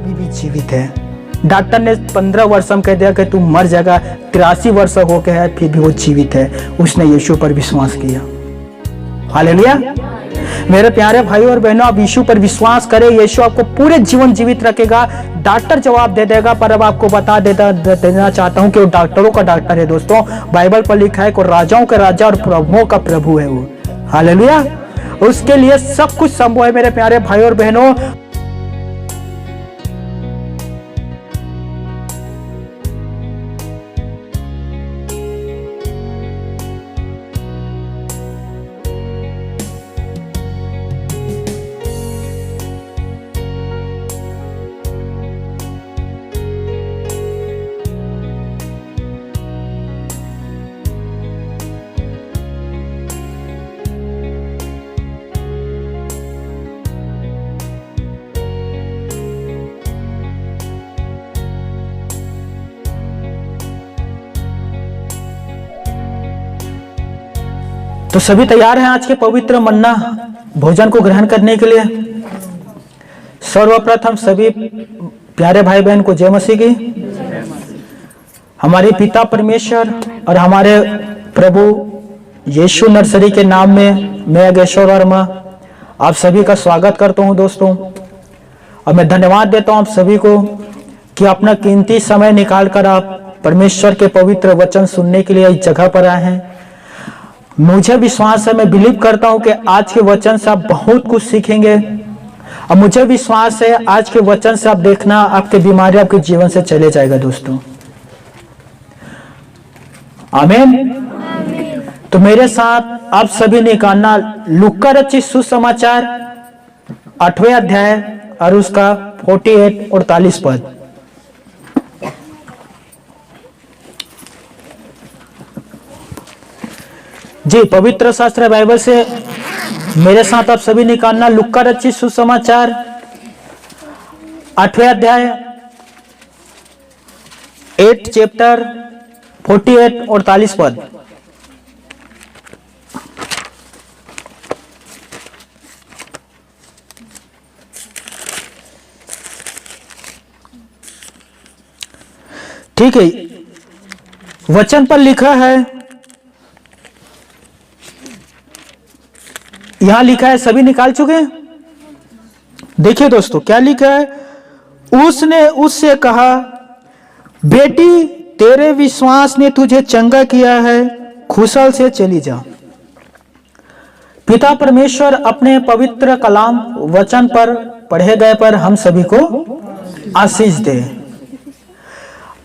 अभी भी जीवित है। डॉक्टर ने 15 वर्ष में कह दिया कि तू मर जाएगा, 83 वर्ष हो गया है, फिर भी वो जीवित है। उसने यीशु पर विश्वास किया। हालेलुया। मेरे प्यारे भाई और बहनों, आप यीशु पर विश्वास करें, यीशु आपको पूरे जीवन जीवित रखेगा। डॉक्टर जवाब दे देगा, पर अब आपको बता देना चाहता हूं कि वो डॉक्टरों का डॉक्टर है दोस्तों। बाइबल पर लिखा है कि राजाओं का राजा और प्रभुओं का प्रभु है वो। हालेलुया। उसके लिए सब कुछ संभव है मेरे प्यारे भाई और बहनों। तो सभी तैयार हैं आज के पवित्र मन्ना भोजन को ग्रहण करने के लिए। सर्वप्रथम सभी प्यारे भाई बहन को जय मसीह की। हमारे पिता परमेश्वर और हमारे प्रभु यीशु नर्सरी के नाम में मैं योगेश्वर वर्मा आप सभी का स्वागत करता हूं दोस्तों। और मैं धन्यवाद देता हूं आप सभी को कि अपना कीमती समय निकालकर आप परमेश्वर के पवित्र वचन सुनने के लिए इस जगह पर आए हैं। मुझे विश्वास है, मैं बिलीव करता हूं कि आज के वचन से आप बहुत कुछ सीखेंगे। और मुझे विश्वास है आज के वचन से आप देखना आपके बीमारी आपके जीवन से चले जाएगा दोस्तों। आमीन। तो मेरे साथ आप सभी निकालना लूका रचित सुसमाचार 8वें अध्याय और उसका 48-48 पद। जी, पवित्र शास्त्र बाइबल से मेरे साथ आप सभी निकालना लूका रचित सुसमाचार 8वें अध्याय 8 चैप्टर 48-48 पद। ठीक है, वचन पर लिखा है, यहां लिखा है, सभी निकाल चुके हैं। देखिए दोस्तों क्या लिखा है। उसने उससे कहा, बेटी तेरे विश्वास ने तुझे चंगा किया है, खुशल से चली जा। पिता परमेश्वर अपने पवित्र कलाम वचन पर पढ़े गए पर हम सभी को आशीष दे।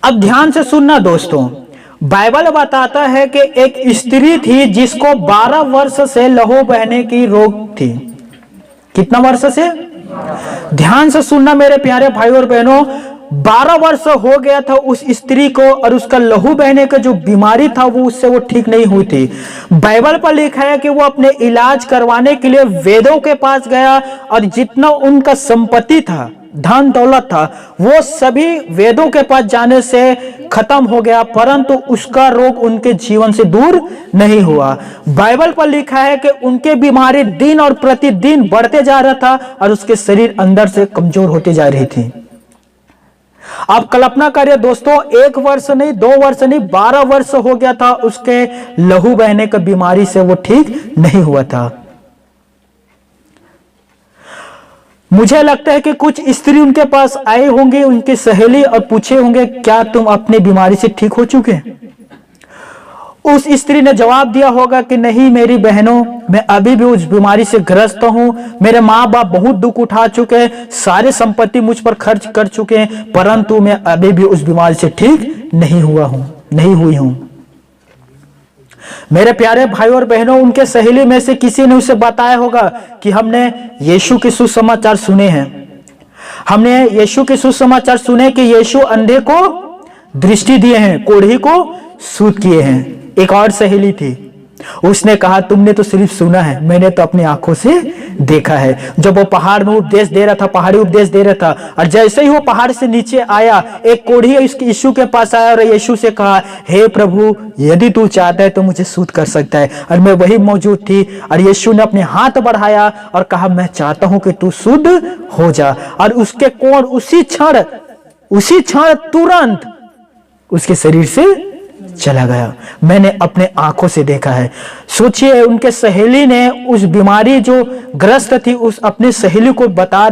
अब ध्यान से सुनना दोस्तों। बाइबल बताता है कि एक स्त्री थी जिसको 12 वर्ष से लहू बहने की रोग थी। कितना वर्ष से? ध्यान से सुनना मेरे प्यारे भाई और बहनों। 12 वर्ष हो गया था उस स्त्री को और उसका लहू बहने का जो बीमारी था वो उससे वो ठीक नहीं हुई थी। बाइबल पर लिखा है कि वो अपने इलाज करवाने के लिए वेदों के पास गया और जितना उनका संपत्ति था, धन दौलत था, वो सभी वेदों के पास जाने से खत्म हो गया, परंतु उसका रोग उनके जीवन से दूर नहीं हुआ। बाइबल पर लिखा है कि उनके बीमारी दिन और प्रतिदिन बढ़ते जा रहा था और उसके शरीर अंदर से कमजोर होते जा रही थी। आप कल्पना करिए दोस्तों, 1 वर्ष नहीं, 2 वर्ष नहीं, 12 वर्ष हो गया था उसके लहू बहने की बीमारी से वो ठीक नहीं हुआ था। मुझे लगता है कि कुछ स्त्री उनके पास आए होंगे, उनकी सहेली, और पूछे होंगे, क्या तुम अपनी बीमारी से ठीक हो चुके? उस स्त्री ने जवाब दिया होगा कि नहीं मेरी बहनों, मैं अभी भी उस बीमारी से ग्रस्त हूं। मेरे माँ बाप बहुत दुख उठा चुके हैं, सारे संपत्ति मुझ पर खर्च कर चुके हैं, परंतु मैं अभी भी उस बीमारी से ठीक नहीं हुई हूं। मेरे प्यारे भाई और बहनों, उनके सहेली में से किसी ने उसे बताया होगा कि हमने यीशु के सुसमाचार सुने हैं। हमने यीशु के सुसमाचार सुने कि यीशु अंधे को दृष्टि दिए हैं, कोढ़ी को शुद्ध किए हैं। एक और सहेली थी। उसने कहा, तुमने तो सिर्फ सुना है, मैंने तो अपनी आंखों से देखा है। जब वो पहाड़ में उपदेश दे रहा था, पहाड़ी उपदेश दे रहा था, और जैसे ही वो पहाड़ से नीचे आया, एक कोढ़ी यीशु के पास आया और यीशु से कहा, हे प्रभु, यदि तू चाहता है तो मुझे शुद्ध कर सकता है। और मैं वही मौजूद थी, और यीशु ने अपने हाथ बढ़ाया और कहा, मैं चाहता हूं कि तू शुद्ध हो जा। और उसके कोढ़ उसी क्षण तुरंत उसके शरीर से चला गया। मैंने अपने आंखों से देखा है। सोचिए, उनके सहेली ने उस बीमारी जो ग्रस्त थी, उस अपने सहेली को बता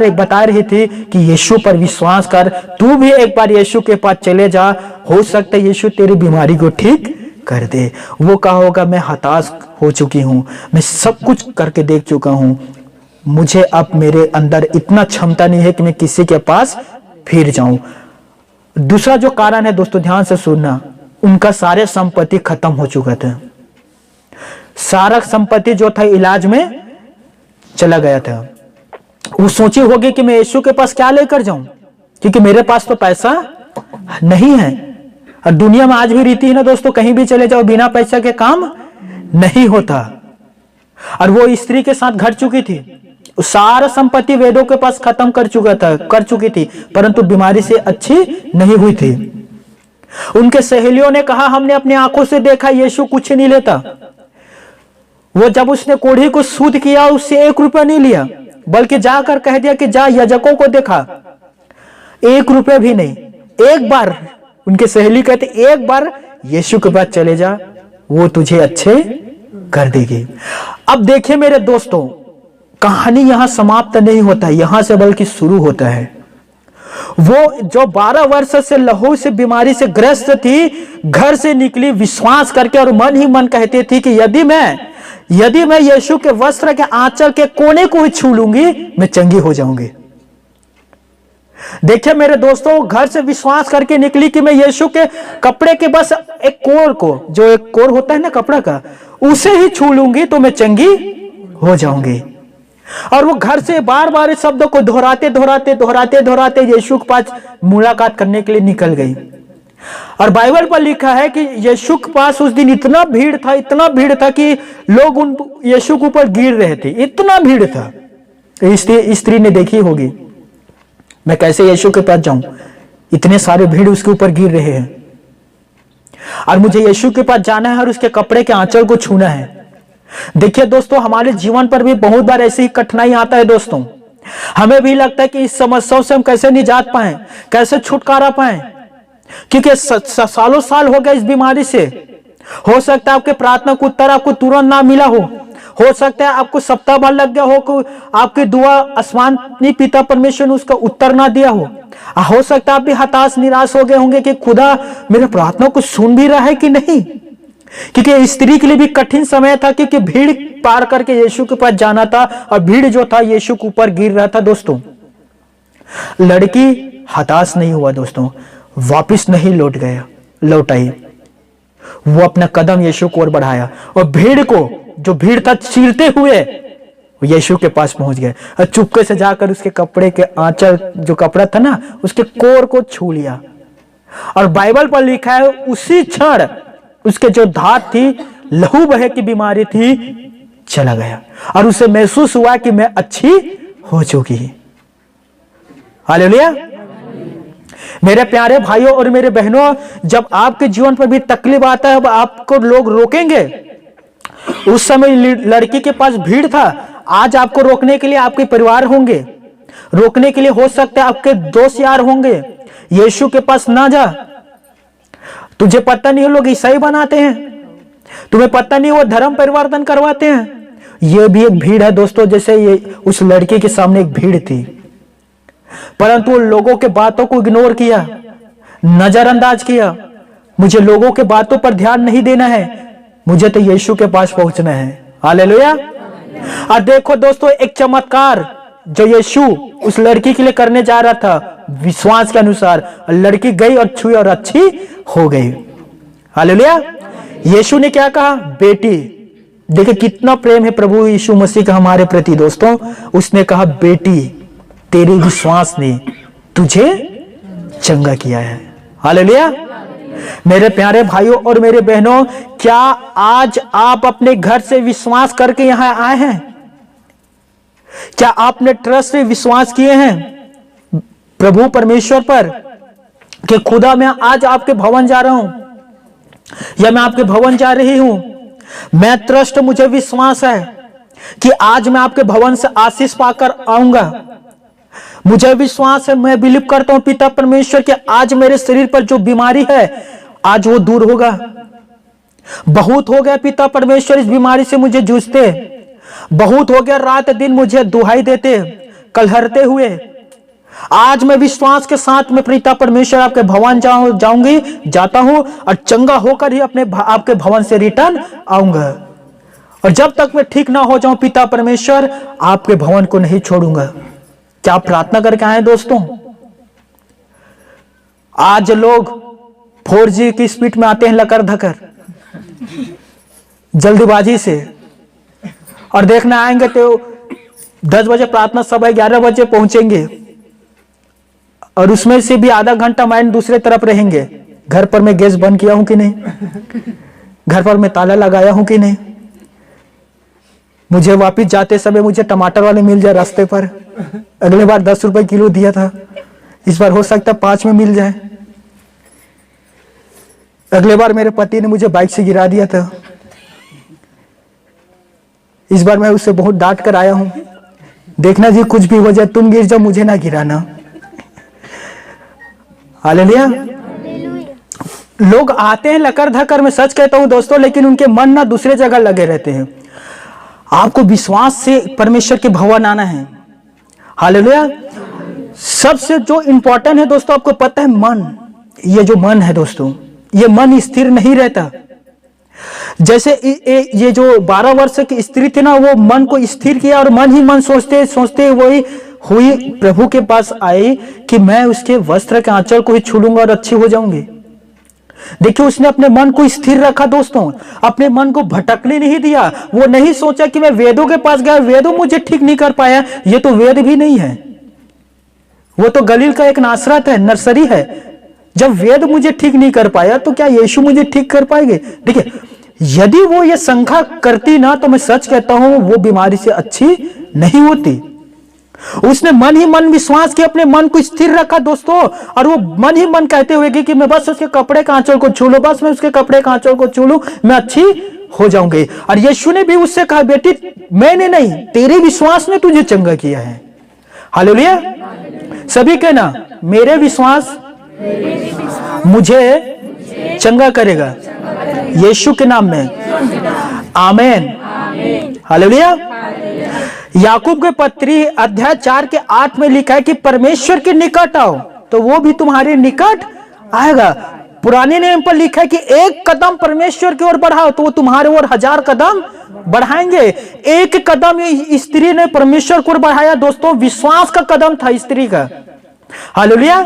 रही थी कि यीशु पर विश्वास कर, तू भी एक बार यीशु के पास चले जा, हो सकता है यीशु तेरी बीमारी को ठीक कर दे। वो कहा होगा, मैं हताश हो चुकी हूं, मैं सब कुछ करके देख चुका हूं, मुझे अब मेरे अंदर इतना क्षमता नहीं है कि मैं किसी के पास फिर जाऊं। दूसरा जो कारण है दोस्तों, ध्यान से सुनना, उनका सारे संपत्ति खत्म हो चुका था। सारा संपत्ति जो था इलाज में चला गया था। वो सोची होगी कि मैं यीशु के पास क्या लेकर जाऊं, क्योंकि मेरे पास तो पैसा नहीं है। और दुनिया में आज भी रीति है ना दोस्तों, कहीं भी चले जाओ, बिना पैसा के काम नहीं होता। और वो स्त्री के साथ घट चुकी थी, सारा संपत्ति वेदों के पास खत्म कर चुकी थी, परंतु बीमारी से अच्छी नहीं हुई थी। उनके सहेलियों ने कहा, हमने अपनी आंखों से देखा, यीशु कुछ नहीं लेता। वो जब उसने कोढ़ी को शुद्ध किया, उससे 1 रुपया नहीं लिया, बल्कि जाकर कह दिया कि जा याजकों को दिखा। 1 रुपया भी नहीं। एक बार, उनके सहेली कहते, एक बार यीशु के पास चले जा, वो तुझे अच्छे कर देगी। अब देखिए मेरे दोस्तों, कहानी यहां समाप्त नहीं होता, यहां से बल्कि शुरू होता है। वो जो 12 वर्ष से लहू से बीमारी से ग्रस्त थी, घर से निकली विश्वास करके, और मन ही मन कहती थी कि यदि मैं यीशु के वस्त्र के आंचल के कोने को ही छू लूंगी, मैं चंगी हो जाऊंगी। देखिए मेरे दोस्तों, घर से विश्वास करके निकली कि मैं यीशु के कपड़े के बस एक कोर को, जो एक कोर होता है ना कपड़ा का, उसे ही छू लूंगी तो मैं चंगी हो जाऊंगी। और वो घर से बार बार इस शब्दों को दोहराते यीशु के पास मुलाकात करने के लिए निकल गई। और बाइबल पर लिखा है कि यीशु के पास उस दिन इतना भीड़ था कि लोग यीशु के ऊपर गिर रहे थे, इतना भीड़ था। स्त्री ने देखी होगी, मैं कैसे यीशु के पास जाऊं, इतने सारे भीड़ उसके ऊपर गिर रहे हैं, और मुझे यीशु के पास जाना है और उसके कपड़े के आंचल को छूना है। देखिए दोस्तों, हमारे जीवन पर भी बहुत बार ऐसी कठिनाई आता है दोस्तों। हमें भी लगता है कि इस समस्याओं से हम कैसे निजात पाएं, कैसे छुटकारा पाएं, क्योंकि सालों साल हो गए इस बीमारी से। हो सकता है आपके प्रार्थना का उत्तर आपको तुरंत ना मिला हो सकता है आपको सप्ताह भर लग गया हो, आपकी दुआ आसमानी पिता परमेश्वर ने उसका उत्तर ना दिया हो सकता है आप भी हताश निराश हो गए होंगे कि खुदा मेरे प्रार्थना को सुन भी रहा है कि नहीं। क्योंकि स्त्री के लिए भी कठिन समय था, क्योंकि भीड़ पार करके यीशु के पास जाना था, और भीड़ जो था यीशु के ऊपर गिर रहा था दोस्तों। लड़की हताश नहीं हुआ दोस्तों, वापस नहीं लौट आई। वो अपना कदम यीशु की ओर बढ़ाया, और भीड़ था चीरते हुए यीशु के पास पहुंच गए, और चुपके से जाकर उसके कपड़े के आंचल, जो कपड़ा था ना, उसके कोर को छू लिया। और बाइबल पर लिखा है, उसी क्षण उसके जो धात थी, लहू बहे की बीमारी थी, चला गया, और उसे महसूस हुआ कि मैं अच्छी हो चुकी। हालेलुया। मेरे प्यारे भाइयों और मेरे बहनों, जब आपके जीवन पर भी तकलीफ आता है, अब आपको लोग रोकेंगे। उस समय लड़की के पास भीड़ था, आज आपको रोकने के लिए आपके परिवार होंगे, रोकने के लिए हो सकता है आपके दोस्त यार होंगे। यीशु के पास ना जा, तुझे पता नहीं लोग ईसाई बनाते हैं, तुम्हें पता नहीं वो धर्म परिवर्तन करवाते हैं। ये भी एक भीड़ है दोस्तों, जैसे ये उस लड़के के सामने एक भीड़ थी, परंतु लोगों के बातों को इग्नोर किया, नजरअंदाज किया। मुझे लोगों के बातों पर ध्यान नहीं देना है, मुझे तो यीशु के पास पहुंचना है। हालेलुया। और देखो दोस्तों, एक चमत्कार जो यीशु उस लड़की के लिए करने जा रहा था, विश्वास के अनुसार लड़की गई और छुई और अच्छी हो गई। हालेलुया। यीशु ने क्या कहा? बेटी। देखिए कितना प्रेम है प्रभु यीशु मसीह का हमारे प्रति दोस्तों। उसने कहा, बेटी तेरे विश्वास ने तुझे चंगा किया है। हालेलुया। मेरे प्यारे भाइयों और मेरे बहनों, क्या आज आप अपने घर से विश्वास करके यहां आए हैं? क्या आपने ट्रस्ट से विश्वास किए हैं प्रभु परमेश्वर पर कि खुदा मैं आज आपके भवन जा रहा हूं या मैं आपके भवन जा रही हूं? मैं ट्रस्ट, मुझे विश्वास है कि आज मैं आपके भवन से आशीष पाकर आऊंगा। मुझे विश्वास है, मैं बिलीव करता हूं पिता परमेश्वर कि आज मेरे शरीर पर जो बीमारी है आज वो दूर होगा। बहुत हो गया पिता परमेश्वर इस बीमारी से मुझे जूझते, बहुत हो गया रात दिन मुझे दुहाई देते, कलहरते हुए। आज मैं विश्वास के साथ में पिता परमेश्वर आपके भवन जाऊंगी, जाता हूं और चंगा होकर ही अपने आपके भवन से रिटर्न आऊंगा। और जब तक मैं ठीक ना हो जाऊं पिता परमेश्वर, आपके भवन को नहीं छोड़ूंगा। क्या आप प्रार्थना करके आए दोस्तों? आज लोग 4G की स्पीड में आते हैं लकर धकर, जल्दीबाजी से, और देखने आएंगे तो 10 बजे प्रार्थना सभा 11 बजे पहुंचेंगे, और उसमें से भी आधा घंटा माइंड दूसरे तरफ रहेंगे। घर पर मैं गैस बंद किया हूं कि नहीं, घर पर मैं ताला लगाया हूं कि नहीं, मुझे वापस जाते समय मुझे टमाटर वाले मिल जाए रास्ते पर। अगले बार 10 रुपए किलो दिया था, इस बार हो सकता है 5 में मिल जाए। अगले बार मेरे पति ने मुझे बाइक से गिरा दिया था, इस बार मैं उससे बहुत डांट कर आया हूं। देखना जी, कुछ भी हो जाए तुम गिर जाओ, मुझे ना गिराना। हालेलुया। लोग आते हैं लकर धकर, मैं सच कहता हूं दोस्तों, लेकिन उनके मन ना दूसरे जगह लगे रहते हैं। आपको विश्वास से परमेश्वर के भवन आना है। हालेलुया। सबसे जो इंपॉर्टेंट है दोस्तों, आपको पता है मन, ये जो मन है दोस्तों, ये मन स्थिर नहीं रहता। जैसे ये जो 12 वर्ष की स्त्री थी ना, वो मन को स्थिर किया और मन ही मन सोचते सोचते वही हुई प्रभु के पास आई कि मैं उसके वस्त्र के आंचल को ही छू लूंगा और अच्छी हो जाऊंगी। देखिए, उसने अपने मन को स्थिर रखा दोस्तों, अपने मन को भटकने नहीं दिया। वो नहीं सोचा कि मैं वेदों के पास गया, वेदों मुझे ठीक नहीं कर पाया। ये तो वेद भी नहीं है, वो तो गलील का एक नासरत है, नर्सरी है। जब वेद मुझे ठीक नहीं कर पाया तो क्या यीशु मुझे ठीक कर पाएंगे? देखिए, यदि वो ये शंका करती ना, तो मैं सच कहता हूं वो बीमारी से अच्छी नहीं होती। उसने मन ही मन विश्वास किया, अपने मन को स्थिर रखा दोस्तों, और वो मन ही मन कहते हुए कि मैं बस उसके कपड़े का आंचल को छू लूं, बस मैं उसके कपड़े का आंचल को छू लूं, मैं अच्छी हो जाऊंगी। और यीशु ने भी उससे कहा, बेटी मैंने नहीं, तेरे विश्वास ने तुझे चंगा किया है। हालेलुया। सभी कहना, मेरे विश्वास मुझे चंगा करेगा, यीशु के नाम में आमेन। हालेलुया। याकूब के पत्री अध्याय 4 के 8 में लिखा है कि परमेश्वर के निकट आओ तो वो भी तुम्हारे निकट आएगा। पुराने नियम पर लिखा है कि एक कदम परमेश्वर की ओर बढ़ाओ तो वो तुम्हारे ओर 1000 कदम बढ़ाएंगे। एक कदम ये स्त्री ने परमेश्वर की ओर बढ़ाया दोस्तों, विश्वास का कदम था स्त्री का। हालेलुया।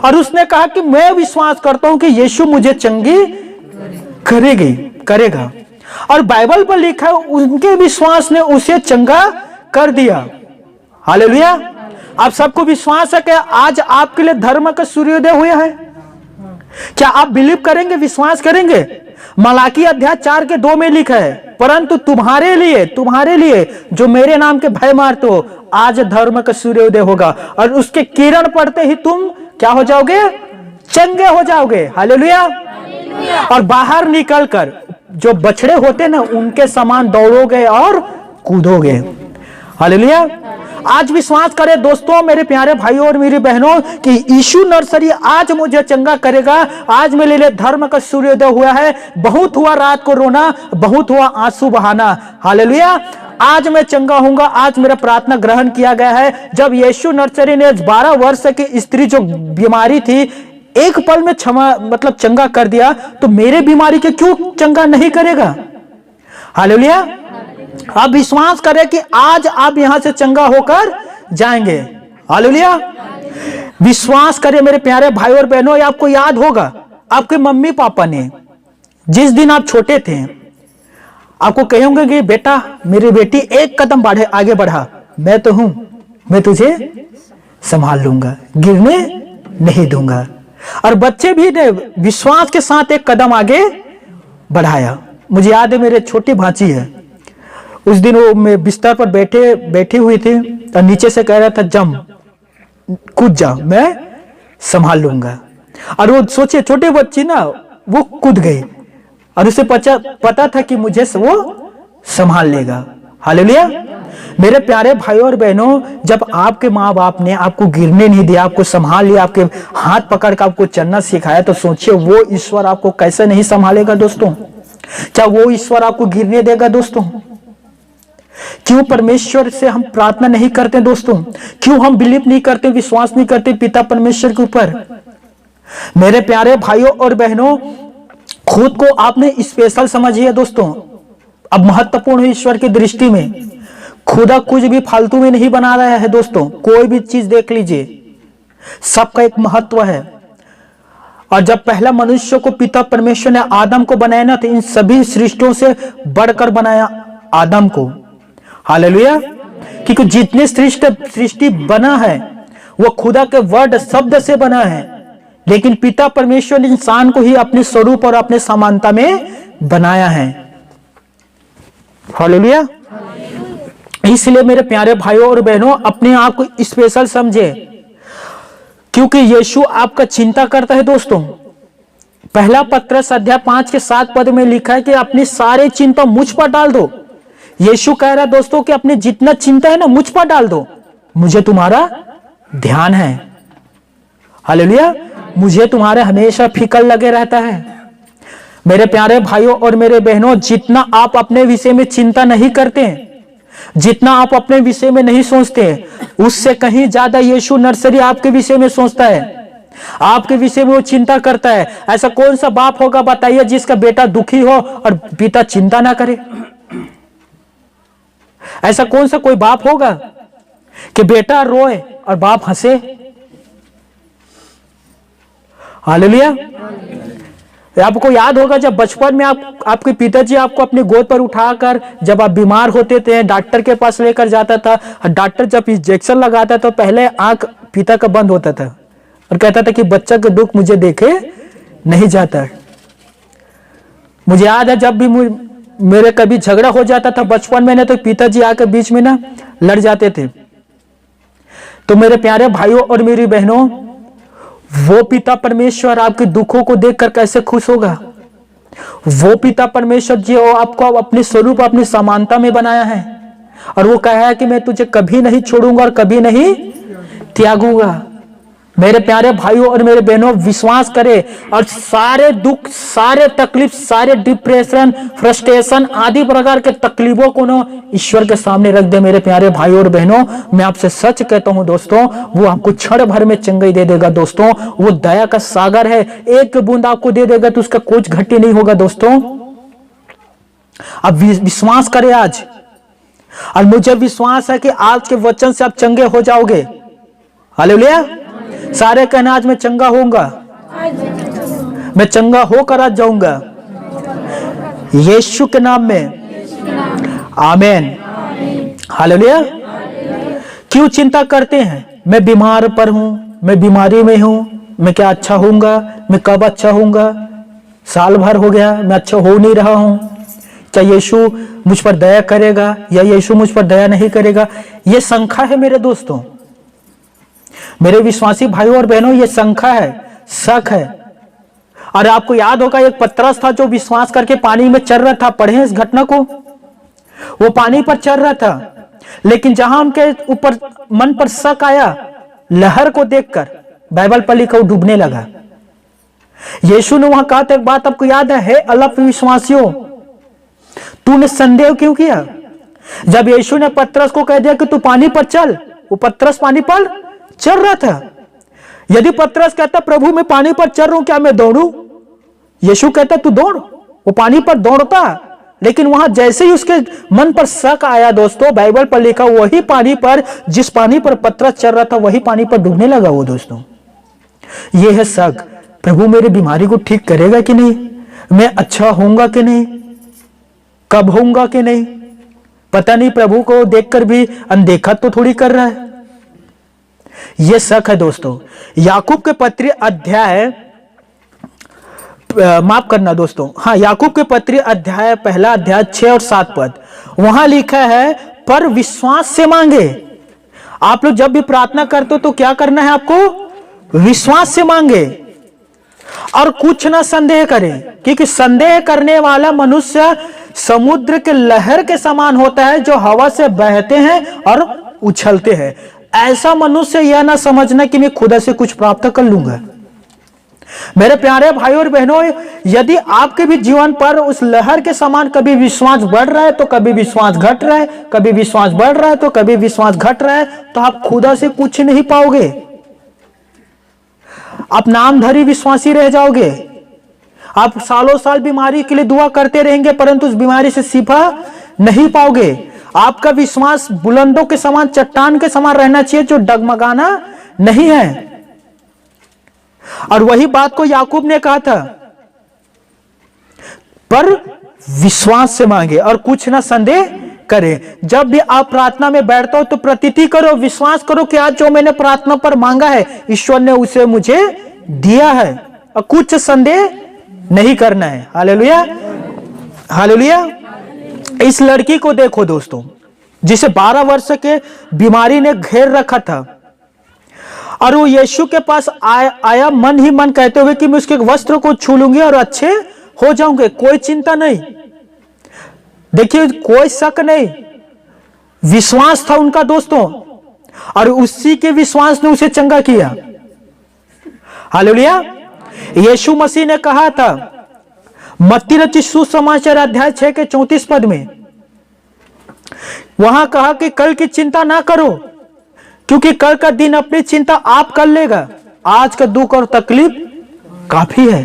और उसने कहा कि मैं विश्वास करता हूं कि यीशु मुझे चंगी करेगा। और बाइबल पर लिखा है उनके विश्वास ने उसे चंगा कर दिया। हालेलुया। आप सबको विश्वास है कि आज आपके लिए धर्म का सूर्योदय हुआ है? क्या आप बिलीव करेंगे, विश्वास करेंगे? मलाकी अध्याय 4 के 2 में लिखा है, परंतु तुम्हारे लिए जो मेरे नाम के भय मारते हो, आज धर्म का सूर्योदय होगा और उसके किरण पड़ते ही तुम क्या हो जाओगे? चंगे हो जाओगे। हालेलुया। और बाहर निकलकर जो बछड़े होते ना, उनके समान दौड़ोगे और कूदोगे। हालेलुया। आज विश्वास करें दोस्तों, मेरे प्यारे भाइयों और मेरी बहनों, कि यीशु नर्सरी आज मुझे चंगा करेगा। आज मेरे लिए धर्म का सूर्योदय हुआ है। बहुत हुआ रात को रोना, बहुत हुआ आंसू बहाना। हालेलुया। आज मैं चंगा हूंगा, आज मेरा प्रार्थना ग्रहण किया गया है। जब यीशु नर्सरी ने 12 वर्ष की स्त्री जो बीमारी थी एक पल में चंगा कर दिया, तो मेरे बीमारी के क्यों चंगा नहीं करेगा? हालेलुया। आप विश्वास करें कि आज आप यहां से चंगा होकर जाएंगे। हालेलुया। विश्वास करें मेरे प्यारे भाई और बहनों, आपको याद होगा आपके मम्मी पापा ने जिस दिन आप छोटे थे आपको कहेंगे कि बेटा, मेरी बेटी एक कदम आगे बढ़ा, मैं तो हूं, मैं तुझे संभाल लूंगा, गिरने नहीं दूंगा। और बच्चे भी ने विश्वास के साथ एक कदम आगे बढ़ाया। मुझे याद है, मेरे छोटी भांजी है, उस दिन वो मैं बिस्तर पर बैठी हुई थी और नीचे से कह रहा था जम, कूद जा, मैं संभाल लूंगा। और वो सोचिए छोटे बच्ची ना, वो कूद गई और उसे पता था कि मुझे वो संभाल लेगा। हालेलुया। मेरे प्यारे भाइयों और बहनों, जब आपके माँ बाप ने आपको गिरने नहीं दिया, आपको संभाल लिया, आपके हाथ पकड़ कर आपको चलना सिखाया, तो सोचिए वो ईश्वर आपको कैसे नहीं संभालेगा दोस्तों। क्या वो ईश्वर आपको गिरने देगा दोस्तों? क्यों परमेश्वर से हम प्रार्थना नहीं करते दोस्तों? क्यों हम बिलीव नहीं करते, विश्वास नहीं करते पिता परमेश्वर के ऊपर? मेरे प्यारे भाइयों और बहनों, खुद को आपने स्पेशल समझिए दोस्तों। अब महत्वपूर्ण है ईश्वर की दृष्टि में। खुदा कुछ भी फालतू में नहीं बना रहा है दोस्तों। कोई भी चीज देख लीजिए, सबका एक महत्व है। और जब पहला मनुष्य को पिता परमेश्वर ने आदम को बनाया ना, तो इन सभी सृष्टियों से बढ़कर बनाया आदम को। हालेलुया। क्योंकि जितने सृष्टि बना है वो खुदा के वर्ड शब्द से बना है, लेकिन पिता परमेश्वर ने इंसान को ही अपने स्वरूप और अपने समानता में बनाया है। हालेलुया। इसलिए मेरे प्यारे भाइयों और बहनों, अपने आप को स्पेशल समझे, क्योंकि यीशु आपका चिंता करता है दोस्तों। पहला पत्रस अध्याय 5 के 7 पद में लिखा है कि अपनी सारी चिंता मुझ पर डाल दो। यीशु कह रहा है दोस्तों कि अपने जितना चिंता है ना, मुझ पर डाल दो, मुझे तुम्हारा ध्यान है। हालेलुया। मुझे तुम्हारे हमेशा फिकर लगे रहता है। मेरे प्यारे भाइयों और मेरे बहनों, जितना आप अपने विषय में चिंता नहीं करते, जितना आप अपने विषय में नहीं सोचते, उससे कहीं ज्यादा यीशु नर्सरी आपके विषय में सोचता है, आपके विषय में वो चिंता करता है। ऐसा कौन सा बाप होगा बताइए जिसका बेटा दुखी हो और पिता चिंता ना करे? ऐसा कौन सा कोई बाप होगा कि बेटा रोए और बाप हंसे? हालेलुया। आपको याद होगा जब बचपन में आपके पिताजी आपको अपने गोद पर उठाकर जब आप बीमार होते थे, डॉक्टर के पास लेकर जाता था, डॉक्टर जब इंजेक्शन लगाता तो पहले आंख पिता का बंद होता था और कहता था कि बच्चा का दुख मुझे देखे नहीं जाता। मुझे याद है जब भी मेरे कभी झगड़ा हो जाता था बचपन में ना, तो पिताजी आकर बीच में ना लड़ जाते थे। तो मेरे प्यारे भाइयों और मेरी बहनों, वो पिता परमेश्वर आपके दुखों को देखकर कैसे खुश होगा? वो पिता परमेश्वर जो आपको अपने स्वरूप अपनी समानता में बनाया है, और वो कहा है कि मैं तुझे कभी नहीं छोड़ूंगा और कभी नहीं त्यागूंगा। मेरे प्यारे भाइयों और मेरे बहनों, विश्वास करें और सारे दुख, सारे तकलीफ, सारे डिप्रेशन, फ्रस्ट्रेशन आदि प्रकार के तकलीफों को ना ईश्वर के सामने रख दे। मेरे प्यारे भाइयों और बहनों, मैं आपसे सच कहता हूं दोस्तों, वो आपको क्षण भर में चंगाई दे देगा दोस्तों। वो दया का सागर है, एक बूंद आपको दे देगा तो उसका कुछ घटी नहीं होगा दोस्तों। आप विश्वास करें आज, और मुझे विश्वास है कि आज के वचन से आप चंगे हो जाओगे। हालेलुया। सारे कहना आज मैं चंगा होऊंगा, मैं चंगा होकर आज जाऊंगा यीशु के नाम में। आमीन। हालेलुया। क्यों चिंता करते हैं? मैं बीमार पर हूं, मैं बीमारी में हूं, मैं क्या अच्छा होऊंगा? मैं कब अच्छा होऊंगा? साल भर हो गया, मैं अच्छा हो नहीं रहा हूं। क्या यीशु मुझ पर दया करेगा या यीशु मुझ पर दया नहीं करेगा? यह शंका है मेरे दोस्तों, मेरे विश्वासी भाइयों और बहनों, ये शंका है, शक है। और आपको याद होगा एक पतरस था जो विश्वास करके पानी में चल रहा था। पढ़े इस घटना को। वो पानी पर चल रहा था, लेकिन जहां उनके ऊपर मन पर शक आया, लहर को देखकर, बाइबल पर लिखा, वो डूबने लगा। यीशु ने वहां कहा था एक बात आपको याद है, हे अल्प विश्वासियों, तूने संदेह क्यों किया? जब यीशु ने पतरस को कह दिया कि तू पानी पर चल, वो पतरस पानी पर चल रहा था। यदि पतरस कहता प्रभु मैं पानी पर चल रहा हूं, क्या मैं दौड़ूं? यीशु कहता तू दौड़। वो पानी पर दौड़ता, लेकिन वहां जैसे ही उसके मन पर शक आया दोस्तों, बाइबल पर लिखा वही पानी पर, जिस पानी पर पतरस चल रहा था, वही पानी पर डूबने लगा वो दोस्तों। ये है शक। प्रभु मेरी बीमारी को ठीक करेगा कि नहीं? मैं अच्छा होऊंगा कि नहीं? कब होऊंगा कि नहीं? पता नहीं। प्रभु को देखकर भी अनदेखा तो थोड़ी कर रहा है। यह शक है दोस्तों। याकूब के पत्री अध्याय माफ करना दोस्तों, हाँ, याकूब के पत्री अध्याय, पहला अध्याय 6 और 7 पद, वहां लिखा है पर विश्वास से मांगे। आप लोग जब भी प्रार्थना करते हो तो क्या करना है आपको? विश्वास से मांगे और कुछ ना संदेह करें, क्योंकि संदेह करने वाला मनुष्य समुद्र के लहर के समान होता है जो हवा से बहते हैं और उछलते हैं। ऐसा मनुष्य यह ना समझना कि मैं खुदा से कुछ प्राप्त कर लूंगा। मेरे प्यारे भाई और बहनों, यदि आपके भी जीवन पर उस लहर के समान कभी विश्वास बढ़ रहा है तो कभी विश्वास घट रहा है, कभी विश्वास बढ़ रहा है तो कभी विश्वास घट रहा है, तो आप खुदा से कुछ नहीं पाओगे। आप नामधारी विश्वासी रह जाओगे। आप सालों साल बीमारी के लिए दुआ करते रहेंगे परंतु उस बीमारी से शिफा नहीं पाओगे। आपका विश्वास बुलंदों के समान, चट्टान के समान रहना चाहिए जो डगमगाना नहीं है। और वही बात को याकूब ने कहा था, पर विश्वास से मांगे और कुछ ना संदेह करे। जब भी आप प्रार्थना में बैठते हो तो प्रतीति करो, विश्वास करो कि आज जो मैंने प्रार्थना पर मांगा है ईश्वर ने उसे मुझे दिया है, और कुछ संदेह नहीं करना है। Hallelujah, hallelujah. इस लड़की को देखो दोस्तों, जिसे 12 वर्ष के बीमारी ने घेर रखा था, और वो यीशु के पास आया मन ही मन कहते हुए कि मैं उसके वस्त्र को छू लूंगी और अच्छे हो जाऊंगे। कोई चिंता नहीं, देखिए कोई शक नहीं, विश्वास था उनका दोस्तों, और उसी के विश्वास ने उसे चंगा किया। हालेलुया। यीशु मसीह ने कहा था मत्ती रचित सुसमाचार अध्याय 6 के 34 पद में, वहां कहा कि कल की चिंता ना करो, क्योंकि कल का दिन अपनी चिंता आप कर लेगा। आज का दुख और तकलीफ काफी है।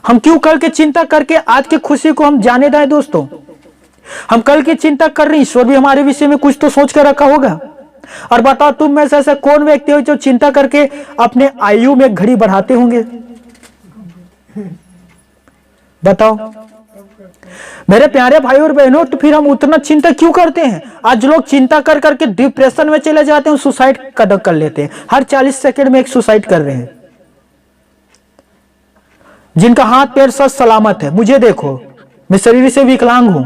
हम क्यों कल की चिंता करके आज की खुशी को हम जाने दें दोस्तों? हम कल की चिंता कर रहे हैं, ईश्वर भी हमारे विषय में कुछ तो सोच कर रखा होगा। और बताओ तुम में से ऐसा कौन व्यक्ति हो जो चिंता करके अपने आयु में घड़ी बढ़ाते होंगे? बताओ मेरे प्यारे भाई और बहनों, तो फिर हम उतना चिंता क्यों करते हैं? आज लोग चिंता कर करके डिप्रेशन में चले जाते हैं, सुसाइड कदम कर लेते हैं। हर 40 सेकंड में एक सुसाइड कर रहे हैं। जिनका हाथ पैर सब सलामत है, मुझे देखो, मैं शरीर से विकलांग हूं।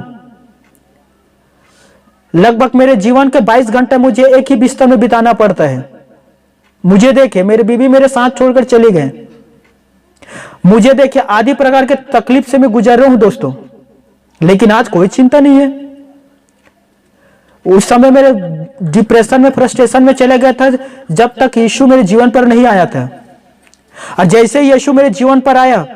लगभग मेरे जीवन के 22 घंटे मुझे एक ही बिस्तर में बिताना पड़ता है। मुझे देखे, मेरे बीवी मेरे साथ छोड़कर चले गए। मुझे देखिए आदि प्रकार के तकलीफ से मैं गुजर रहा हूं दोस्तों, लेकिन आज कोई चिंता नहीं है। उस समय मेरे डिप्रेशन में, फ्रस्ट्रेशन में चले गया था जब तक यीशु मेरे जीवन पर नहीं आया था। और जैसे ही यीशु मेरे जीवन पर आया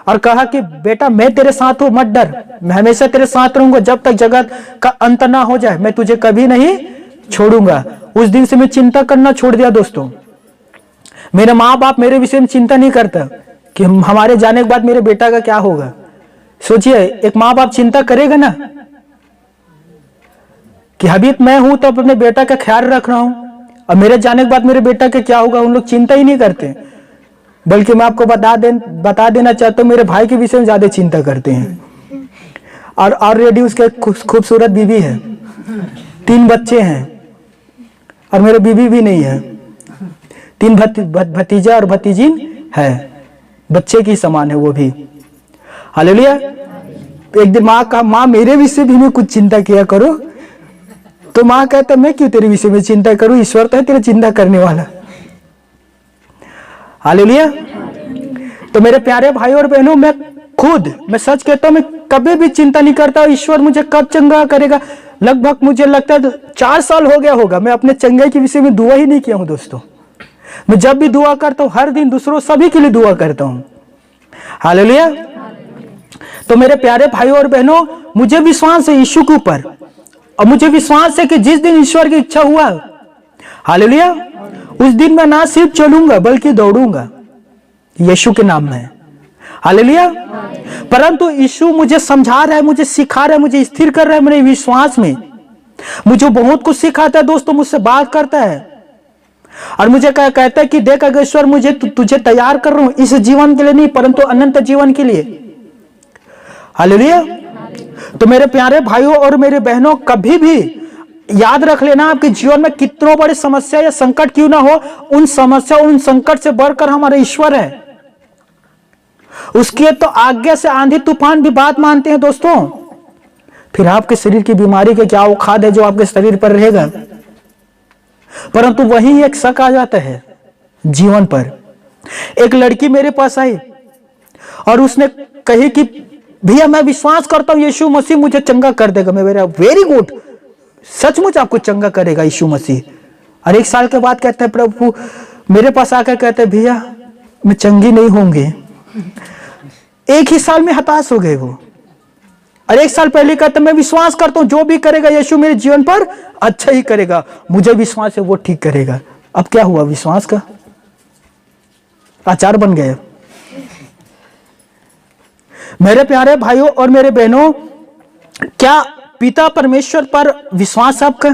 और कहा कि बेटा मैं तेरे साथ हूं, मत डर, मैं हमेशा तेरे साथ रहूंगा, जब तक जगत का अंत ना हो जाए मैं तुझे कभी नहीं छोड़ूंगा। उस दिन से मैं चिंता करना छोड़ दिया दोस्तों। मेरे माँ बाप मेरे विषय में चिंता नहीं करता कि हमारे जाने के बाद मेरे बेटा का क्या होगा। सोचिए, एक माँ बाप चिंता करेगा ना कि अभी मैं हूं तो अपने बेटा का ख्याल रख रहा हूं, और मेरे जाने के बाद मेरे बेटा का क्या होगा। उन लोग चिंता ही नहीं करते, बल्कि मैं आपको बता देना चाहता हूं, मेरे भाई के विषय में ज्यादा चिंता करते हैं। और ऑलरेडी उसके खूबसूरत बीवी है, 3 बच्चे हैं, और मेरे बीवी भी नहीं है। 3 भतीजा और भतीजीन है, बच्चे की समान है वो भी। हालेलुया। एक दिन माँ मेरे विषय भी में कुछ चिंता किया करो, तो माँ कहता मैं क्यों तेरे विषय में चिंता करूं, ईश्वर तो है तेरा चिंता करने वाला। हालेलुया। तो मेरे प्यारे भाई और बहनों, मैं सच कहता हूं, मैं कभी भी चिंता नहीं करता ईश्वर मुझे कब चंगा करेगा। लगभग मुझे लगता है 4 साल हो गया होगा मैं अपने चंगाई के विषय में दुआ ही नहीं किया हूं दोस्तों। मैं जब भी दुआ करता हूं हर दिन दूसरों सभी के लिए दुआ करता हूं। हालेलुया। तो मेरे प्यारे भाई और बहनों, मुझे विश्वास है यीशु के ऊपर, और मुझे विश्वास है कि जिस दिन ईश्वर की इच्छा हुआ, हालेलुया, उस दिन मैं ना सिर्फ चलूंगा बल्कि दौड़ूंगा यीशु के नाम में। हालेलुया। परंतु यीशु मुझे समझा रहा है, मुझे सिखा रहा है, मुझे स्थिर कर रहा है मेरे विश्वास में। मुझे बहुत कुछ सिखाता है दोस्तों, मुझसे बात करता है और मुझे कहता है कि देख अगर ईश्वर मुझे तुझे तैयार कर रहा हूं इस जीवन के लिए नहीं परंतु अनंत जीवन के लिए। हालेलुया। तो मेरे प्यारे भाइयों और मेरे बहनों, कभी भी याद रख लेना, आपके जीवन में कितनों बड़ी समस्या या संकट क्यों ना हो, उन समस्या उन संकट से बढ़कर हमारा ईश्वर है। उसके तो आज्ञा से आंधी तूफान भी बात मानते हैं दोस्तों। फिर आपके शरीर की बीमारी के क्या औखाद है जो आपके शरीर पर रहेगा। परंतु वही एक शक आ जाता है जीवन पर। एक लड़की मेरे पास आई और उसने कही कि भैया मैं विश्वास करता हूं यीशु मसीह मुझे चंगा कर देगा। मैं मेरा वेरी गुड, सचमुच आपको चंगा करेगा यीशु मसीह। और 1 साल के बाद कहते हैं प्रभु मेरे पास आकर कहते हैं भैया मैं चंगी नहीं होंगे। 1 ही साल में हताश हो गए वो। और 1 साल पहले कहते मैं विश्वास करता हूं जो भी करेगा यीशु मेरे जीवन पर अच्छा ही करेगा, मुझे विश्वास है वो ठीक करेगा। अब क्या हुआ, विश्वास का आचार बन गए। मेरे प्यारे भाइयों और मेरे बहनों, क्या पिता परमेश्वर पर विश्वास आपका?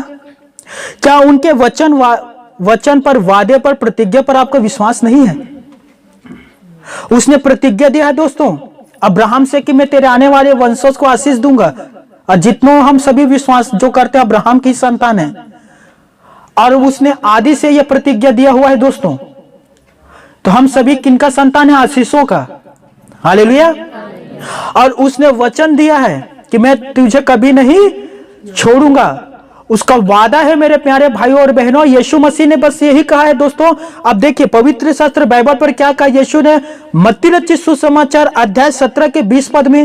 क्या उनके वचन पर, वादे पर, प्रतिज्ञा पर आपका विश्वास नहीं है? उसने प्रतिज्ञा दिया है दोस्तों अब्राहम से कि मैं तेरे आने वाले वंशज को आशीष दूंगा। और जितनों हम सभी विश्वास जो करते हैं अब्राहम की संतान है। और उसने आदि से यह प्रतिज्ञा दिया हुआ है दोस्तों। तो हम सभी किनका संतान है? आशीषों का। हालेलुया। और उसने वचन दिया है कि मैं तुझे कभी नहीं छोड़ूंगा। उसका वादा है मेरे प्यारे भाइयों और बहनों। यीशु मसीह ने बस यही कहा है दोस्तों। अब देखिए पवित्र शास्त्र बाइबल पर क्या कहा यीशु ने। मत्ती रचित सुसमाचार अध्याय 17 के 20 पद में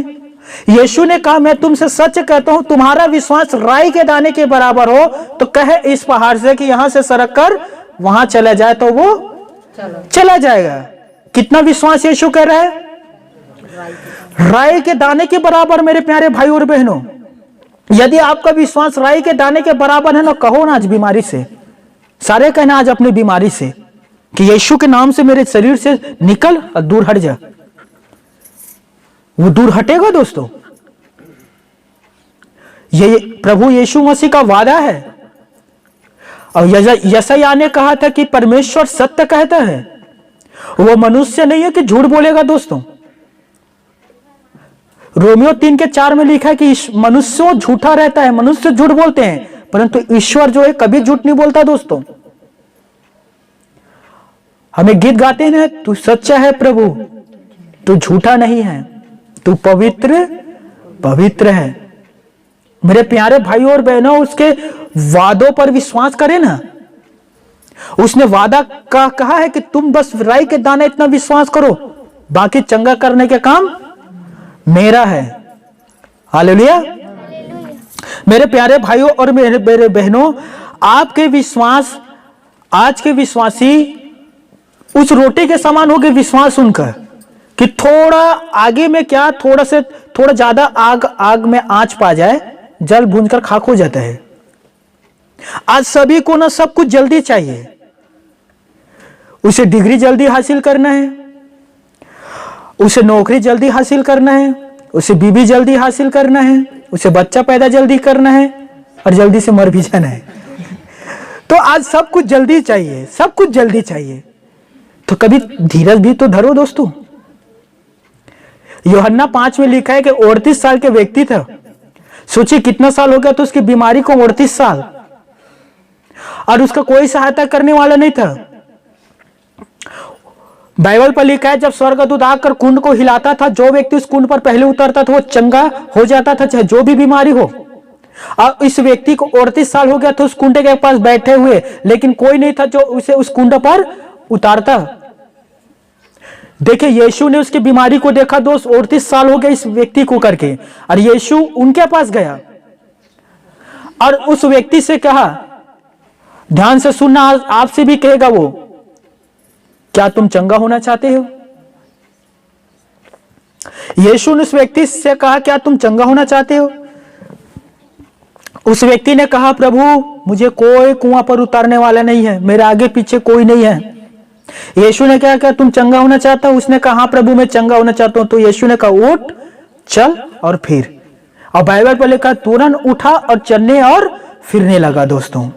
यीशु ने कहा मैं तुमसे सच कहता हूं तुम्हारा विश्वास राई के दाने के बराबर हो तो कहे इस पहाड़ से कि यहां से सरक कर वहां चला जाए तो वो चला जाएगा। कितना विश्वास यीशु कह रहा है? राई के दाने के बराबर। मेरे प्यारे भाई और बहनों, यदि आपका विश्वास राई के दाने के बराबर है ना, कहो ना आज बीमारी से, सारे कहना आज अपनी बीमारी से कि यीशु के नाम से मेरे शरीर से निकल और दूर हट जा। वो दूर हटेगा दोस्तों। ये प्रभु यीशु मसीह का वादा है। और यशायाह ने कहा था कि परमेश्वर सत्य कहता है, वो मनुष्य नहीं है कि झूठ बोलेगा दोस्तों। रोमियो 3 के 4 में लिखा है कि मनुष्य झूठा रहता है, मनुष्य झूठ बोलते हैं, परंतु ईश्वर जो है कभी झूठ नहीं बोलता दोस्तों। हमें गीत गाते हैं ना, तू सच्चा है प्रभु, तू झूठा नहीं है, तू पवित्र पवित्र है। मेरे प्यारे भाइयों और बहनों, उसके वादों पर विश्वास करें ना। उसने वादा कहा है कि तुम बस राई के दाने इतना विश्वास करो, बाकी चंगा करने के काम मेरा है। हालेलुया। मेरे प्यारे भाइयों और मेरे बहनों, आपके विश्वास, आज के विश्वासी उस रोटी के समान हो गए विश्वास उनका कि थोड़ा आगे में क्या, थोड़ा ज्यादा आग में आंच पा जाए, जल भूनकर खाक हो जाता है। आज सभी को ना सब कुछ जल्दी चाहिए। उसे डिग्री जल्दी हासिल करना है, उसे नौकरी जल्दी हासिल करना है, उसे बीवी जल्दी हासिल करना है, उसे बच्चा पैदा जल्दी करना है और जल्दी से मर भी जाना है। तो आज सब कुछ जल्दी चाहिए, सब कुछ जल्दी चाहिए। तो कभी धीरज भी तो धरो दोस्तों। यूहन्ना 5 में लिखा है कि 38 साल के व्यक्ति था। सोचिए कितना साल हो गया तो उसकी बीमारी को, 38 साल, और उसका कोई सहायता करने वाला नहीं था। बाइबल पर लिखा है जब स्वर्गदूत आकर कुंड को हिलाता था, जो व्यक्ति उस कुंड पर पहले उतरता था वो चंगा हो जाता था, चाहे जो भी बीमारी हो। और इस व्यक्ति को 38 साल हो गया था उस कुंडे के पास बैठे हुए, लेकिन कोई नहीं था जो उसे उस कुंड पर उतारता। देखिए यीशु ने उसकी बीमारी को देखा दोस्त, 38 साल हो गए इस व्यक्ति को करके, और यीशु उनके पास गया और उस व्यक्ति से कहा, ध्यान से सुनना, आपसे भी कहेगा वो, क्या तुम चंगा होना चाहते हो? यीशु ने उस व्यक्ति से कहा, क्या तुम चंगा होना चाहते हो? उस व्यक्ति ने कहा, प्रभु मुझे कोई कुआं पर उतारने वाला नहीं है, मेरे आगे पीछे कोई नहीं है। यीशु ने क्या तुम चंगा होना चाहता हो? उसने कहा, हाँ प्रभु मैं चंगा होना चाहता हूं। तो यीशु ने कहा, उठ चल और फिर। और बाइबल पर लिखा तुरंत उठा और चलने और फिरने लगा। दोस्तों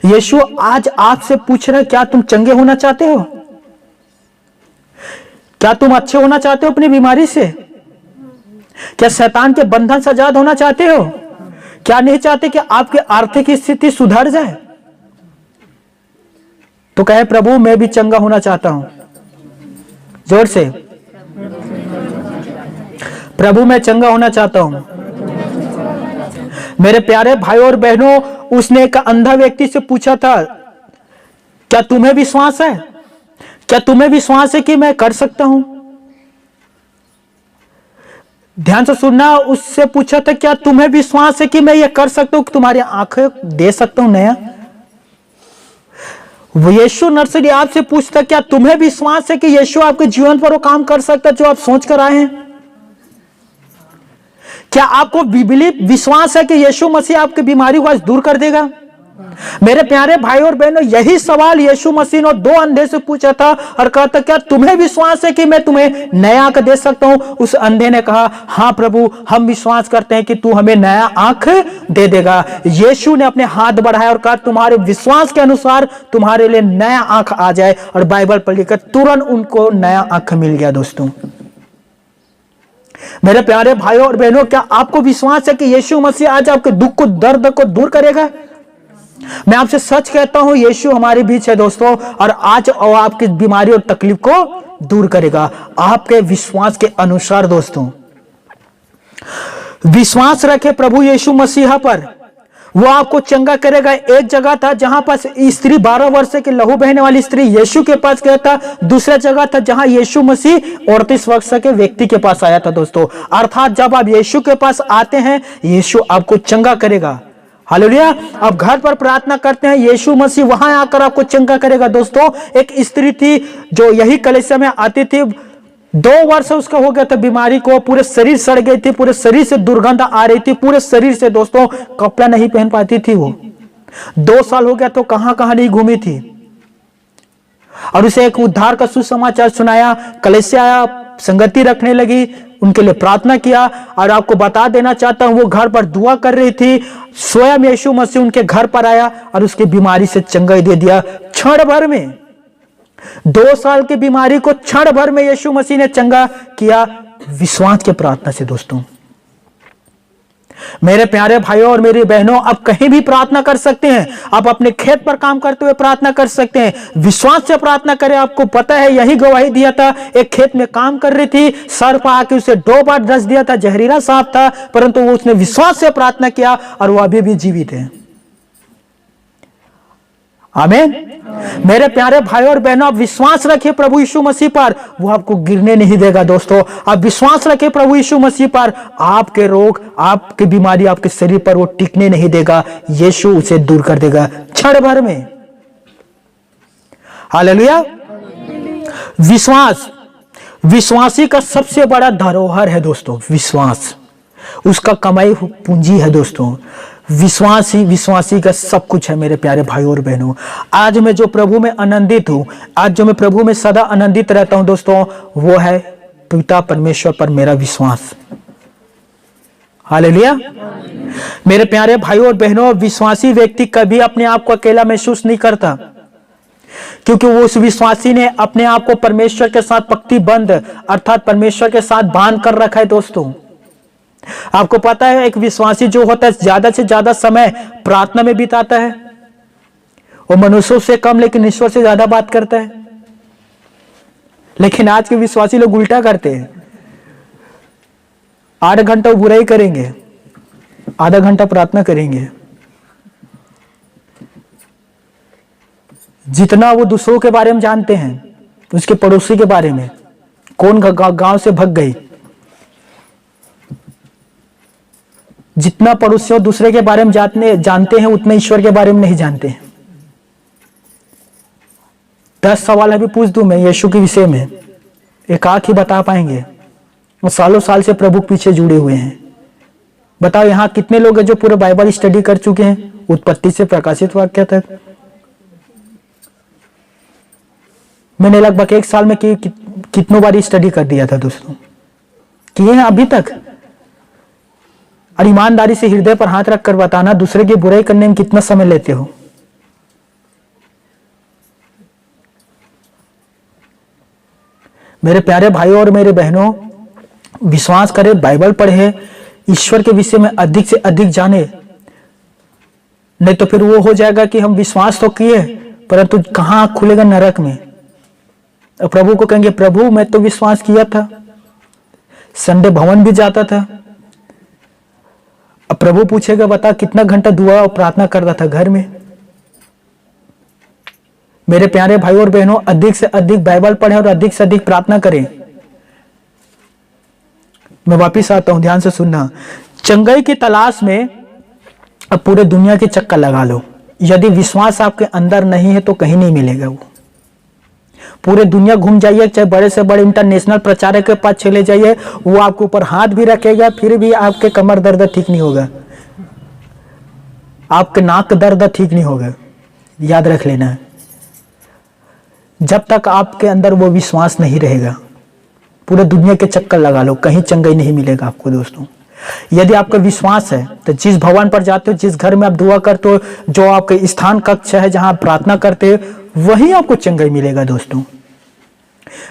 यीशु आज आपसे पूछ रहा है, क्या तुम चंगे होना चाहते हो? क्या तुम अच्छे होना चाहते हो अपनी बीमारी से? क्या शैतान के बंधन से आजाद होना चाहते हो? क्या नहीं चाहते कि आपकी आर्थिक स्थिति सुधर जाए? तो कहे, प्रभु मैं भी चंगा होना चाहता हूं। जोर से प्रभु मैं चंगा होना चाहता हूं। मेरे प्यारे भाइयों और बहनों, उसने एक अंधा व्यक्ति से पूछा था, क्या तुम्हें विश्वास है? क्या तुम्हें विश्वास है कि मैं कर सकता हूं? ध्यान से सुनना, उससे पूछा था, क्या तुम्हें विश्वास है कि मैं ये कर सकता हूं, कि तुम्हारी आंखें दे सकता हूं नया? यीशु नर्सरी आपसे पूछता, क्या तुम्हें विश्वास है कि यीशु आपके जीवन पर वो काम कर सकता है जो आप सोच कर आए हैं? क्या आपको विश्वास है कि यीशु मसीह आपकी बीमारी को आज दूर कर देगा? मेरे प्यारे भाई और बहनों, यही सवाल यीशु मसीह ने 2 अंधे से पूछा था और कहा था, क्या तुम्हें विश्वास है कि मैं तुम्हें नया आंख दे सकता हूं? उस अंधे ने कहा, हाँ प्रभु, हम विश्वास करते हैं कि तू हमें नया आंख दे देगा। यीशु ने अपने हाथ बढ़ाया और कहा, तुम्हारे विश्वास के अनुसार तुम्हारे लिए नया आंख आ जाए। और बाइबल पढ़कर तुरंत उनको नया आंख मिल गया। दोस्तों, मेरे प्यारे भाइयों और बहनों, क्या आपको विश्वास है कि यीशु मसीह आज आपके दुख को, दर्द को दूर करेगा? मैं आपसे सच कहता हूं, यीशु हमारे बीच है दोस्तों, और आज आपकी बीमारी और तकलीफ को दूर करेगा आपके विश्वास के अनुसार। दोस्तों, विश्वास रखे प्रभु यीशु मसीहा पर, वो आपको चंगा करेगा। एक जगह था जहां पर स्त्री 12 वर्ष की लहू बहने वाली स्त्री यीशु के पास गया था। दूसरा जगह था जहां यीशु मसीह 38 वर्ष के व्यक्ति के पास आया था। दोस्तों, अर्थात जब आप यीशु के पास आते हैं, यीशु आपको चंगा करेगा। हालेलुया। आप घर पर प्रार्थना करते हैं, यीशु मसीह वहां आकर आपको चंगा करेगा। दोस्तों, एक स्त्री थी जो यही कलीसिया में आती थी। 2 वर्ष उसका हो गया था बीमारी को, पूरे शरीर सड़ गई थी, पूरे शरीर से दुर्गंध आ रही थी, पूरे शरीर से दोस्तों कपड़ा नहीं पहन पाती थी। वो 2 साल हो गया तो कहां कहां नहीं घूमी थी। और उसे एक उद्धार का सुसमाचार सुनाया, कलीसिया आया, संगति रखने लगी, उनके लिए प्रार्थना किया। और आपको बता देना चाहता हूं, वो घर पर दुआ कर रही थी, स्वयं यीशु मसीह उनके घर पर आया और उसकी बीमारी से चंगाई दे दिया क्षण भर में। 2 साल की बीमारी को क्षण भर में यीशु मसीह ने चंगा किया, विश्वास के प्रार्थना से। दोस्तों, मेरे प्यारे भाइयों और मेरी बहनों, आप कहीं भी प्रार्थना कर सकते हैं। आप अपने खेत पर काम करते हुए प्रार्थना कर सकते हैं, विश्वास से प्रार्थना करें। आपको पता है, यही गवाही दिया था, एक खेत में काम कर रही थी, सर्प आके उसे 2 बार डस दिया था, जहरीला सांप था, परंतु वो उसने विश्वास से प्रार्थना किया और वो अभी भी जीवित है। आमीन। मेरे प्यारे भाई और बहनों, आप विश्वास रखिए प्रभु यीशु मसीह पर, वो आपको गिरने नहीं देगा। दोस्तों, आप विश्वास रखिए प्रभु यीशु मसीह पर, आपके रोग, आपकी बीमारी, आपके शरीर पर वो टिकने नहीं देगा। यीशु उसे दूर कर देगा क्षण भर में। हालेलुया। विश्वास विश्वासी का सबसे बड़ा धरोहर है। दोस्तों, विश्वास उसका कमाई पूंजी है। दोस्तों, विश्वासी का सब कुछ है। मेरे प्यारे भाइयों और बहनों, आज मैं जो प्रभु में आनंदित हूं, आज जो मैं प्रभु में सदा आनंदित रहता हूं दोस्तों, वो है पिता परमेश्वर पर मेरा विश्वास। हालेलुया। मेरे प्यारे भाइयों और बहनों, विश्वासी व्यक्ति कभी अपने आप को अकेला महसूस नहीं करता, क्योंकि वो उस विश्वासी ने अपने आप को परमेश्वर के साथ पंक्तिबद्ध, अर्थात परमेश्वर के साथ बांध कर रखा है। दोस्तों, आपको पता है, एक विश्वासी जो होता है ज्यादा से ज्यादा समय प्रार्थना में बिताता है। वो मनुष्यों से कम लेकिन ईश्वर से ज्यादा बात करता है। लेकिन आज के विश्वासी लोग उल्टा करते हैं, 8 घंटा बुराई करेंगे, आधा घंटा प्रार्थना करेंगे। जितना वो दूसरों के बारे में जानते हैं, उसके पड़ोसी के बारे में, कौन गांव से भग गई, जितना पड़ोसियों दूसरे के बारे में जानते हैं, उतना ईश्वर के बारे में नहीं जानते हैं। 10 सवाल अभी पूछ दूं मैं यीशु के विषय में, एक आंख ही बता पाएंगे। वो सालों साल से प्रभु पीछे जुड़े हुए हैं। बताओ, यहाँ कितने लोग हैं जो पूरे बाइबल स्टडी कर चुके हैं, उत्पत्ति से प्रकाशित वाक्य तक। मैंने लगभग 1 साल में कितनों बार स्टडी कर दिया था दोस्तों, किए हैं अभी तक। और ईमानदारी से हृदय पर हाथ रखकर बताना, दूसरे की बुराई करने में कितना समय लेते हो। मेरे प्यारे भाइयों और मेरे बहनों, विश्वास करें, बाइबल पढ़े, ईश्वर के विषय में अधिक से अधिक जाने, नहीं तो फिर वो हो जाएगा कि हम विश्वास तो किए परंतु कहां खुलेगा, नरक में। प्रभु को कहेंगे, प्रभु मैं तो विश्वास किया था, संडे भवन भी जाता था। अब प्रभु पूछेगा, बता कितना घंटा दुआ और प्रार्थना कर रहा था घर में। मेरे प्यारे भाई और बहनों, अधिक से अधिक बाइबल पढ़ें और अधिक से अधिक प्रार्थना करें। मैं वापिस आता हूं, ध्यान से सुनना। चंगाई की तलाश में अब पूरे दुनिया की चक्कर लगा लो, यदि विश्वास आपके अंदर नहीं है तो कहीं नहीं मिलेगा। वो पूरे दुनिया घूम जाइए, चाहे बड़े से बड़े इंटरनेशनल प्रचारक के पास चले जाइए, वो आपके ऊपर हाथ भी रखेगा, फिर भी आपके कमर दर्द ठीक नहीं होगा, आपके नाक दर्द ठीक नहीं होगा। याद रख लेना, जब तक आपके अंदर वो विश्वास नहीं रहेगा, पूरे दुनिया के चक्कर लगा लो, कहीं चंगाई नहीं मिलेगा आपको। दोस्तों, यदि आपका विश्वास है तो जिस भवन पर जाते हो, जिस घर में आप दुआ करते हो, जो आपके स्थान कक्ष है जहां आप प्रार्थना करते हो, वहीं आपको चंगाई मिलेगा। दोस्तों,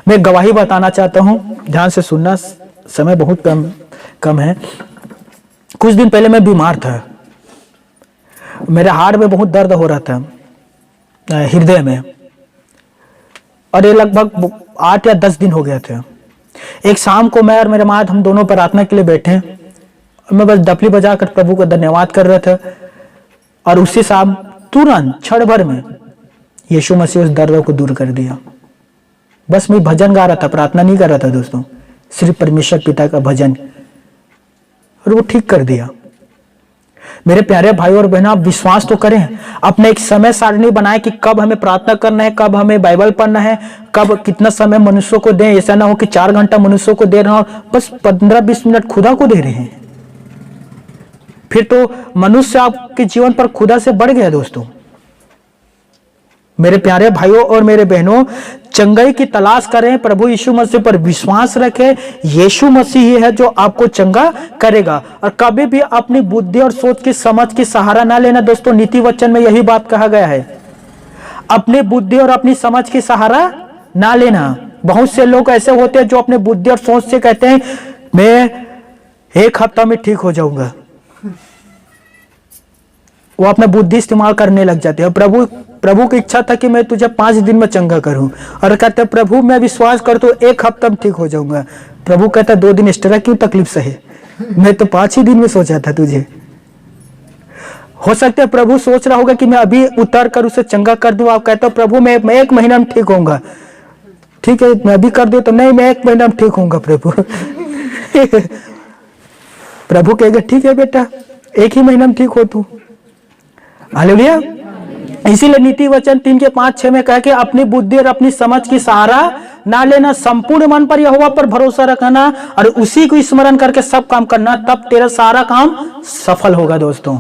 मैं गवाही बताना चाहता हूं, ध्यान से सुनना, समय बहुत कम है। कुछ दिन पहले मैं बीमार था, मेरे हार्ट में बहुत दर्द हो रहा था, हृदय में, और ये लगभग 8 या 10 दिन हो गए थे। एक शाम को मैं और मेरे माँ, हम दोनों प्रार्थना के लिए बैठे, मैं बस डफली बजाकर प्रभु का धन्यवाद कर रहा था, और उसी शाम तुरंत क्षण भर में यीशु मसीह उस दर्द को दूर कर दिया। बस मैं भजन गा रहा था, प्रार्थना नहीं कर रहा था दोस्तों, सिर्फ परमेश्वर पिता का भजन, और वो ठीक कर दिया। मेरे प्यारे भाई और बहनों, आप विश्वास तो करें, अपने एक समय सारणी बनाए कि कब हमें प्रार्थना करना है, कब हमें बाइबल पढ़ना है, कब कितना समय मनुष्यों को दें। ऐसा ना हो कि 4 घंटा मनुष्यों को दे रहे हो, बस 15-20 मिनट खुदा को दे रहे हैं, फिर तो मनुष्य आपके जीवन पर खुदा से बढ़ गया। दोस्तों, मेरे प्यारे भाइयों और मेरे बहनों, चंगाई की तलाश करें, प्रभु यीशु मसीह पर विश्वास रखें। यीशु मसीह ही है जो आपको चंगा करेगा, और कभी भी अपनी बुद्धि और सोच की समझ की सहारा ना लेना। दोस्तों, नीति वचन में यही बात कहा गया है, अपनी बुद्धि और अपनी समझ की सहारा ना लेना। बहुत से लोग ऐसे होते हैं जो अपने बुद्धि और सोच से कहते हैं, मैं 1 हफ्ता में ठीक हो जाऊंगा। वो अपना बुद्धि इस्तेमाल करने लग जाते हैं। प्रभु की इच्छा था कि मैं तुझे 5 दिन में चंगा करूं, और कहते हैं प्रभु मैं विश्वास करता हूं 1 हफ्ता में ठीक हो जाऊंगा। प्रभु कहता है 2 दिन एक्स्ट्रा क्यों तकलीफ सहे, मैं तो 5 ही दिन में सोचा था तुझे। हो सकता है प्रभु सोच रहा होगा कि मैं अभी उतर कर उसे चंगा कर दूं। आप कहते हो प्रभु मैं 1 महीना में ठीक होऊंगा। ठीक है, मैं अभी कर दूं तो नहीं, मैं 1 महीना में ठीक होऊंगा प्रभु। प्रभु कहेगा ठीक है बेटा, 1 ही महीना में ठीक हो तू। हालेलुया। इसीलिए नीति वचन 3:5-6 में कहा कि अपनी बुद्धि और अपनी समझ की सहारा ना लेना, संपूर्ण मन पर यहोवा पर भरोसा रखना, और उसी को स्मरण करके सब काम करना, तब तेरा सारा काम सफल होगा। दोस्तों,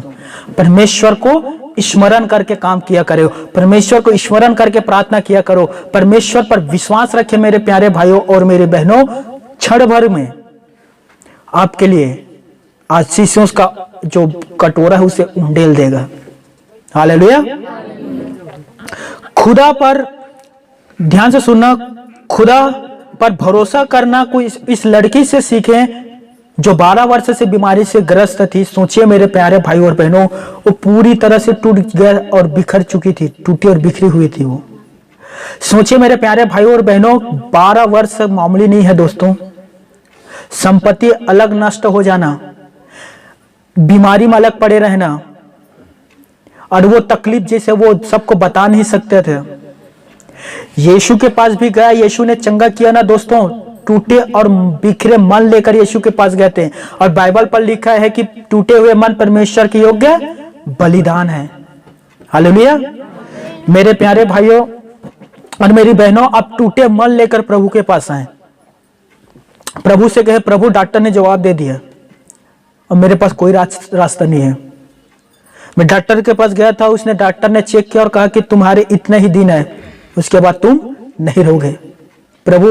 परमेश्वर को स्मरण करके काम किया करो, परमेश्वर को स्मरण करके प्रार्थना किया करो, परमेश्वर पर विश्वास रखे। मेरे प्यारे भाइयों और मेरे बहनों, क्षण भर में आपके लिए आशीषों का जो कटोरा है उसे उंडेल देगा। हालेलुया। खुदा पर ध्यान से सुनना, खुदा पर भरोसा करना कोई इस लड़की से सीखें जो 12 वर्ष से बीमारी से ग्रस्त थी। सोचिए मेरे प्यारे भाई और बहनों, वो पूरी तरह से टूट गया और बिखर चुकी थी, टूटी और बिखरी हुई थी वो। सोचिए मेरे प्यारे भाई और बहनों, 12 वर्ष मामूली नहीं है दोस्तों। संपत्ति अलग नष्ट हो जाना, बीमारी में अलग पड़े रहना, और वो तकलीफ जैसे वो सबको बता नहीं सकते थे। यीशु के पास भी गया, यीशु ने चंगा किया ना दोस्तों। टूटे और बिखरे मन लेकर यीशु के पास गए थे, और बाइबल पर लिखा है कि टूटे हुए मन परमेश्वर के योग्य बलिदान है। हालेलुया। मेरे प्यारे भाइयों और मेरी बहनों, आप टूटे मन लेकर प्रभु के पास आए, प्रभु से कहे प्रभु डॉक्टर ने जवाब दे दिया और मेरे पास कोई रास्ता नहीं है। मैं डॉक्टर के पास गया था, उसने डॉक्टर ने चेक किया और कहा कि तुम्हारे इतने ही दिन है, उसके बाद तुम नहीं रहोगे। प्रभु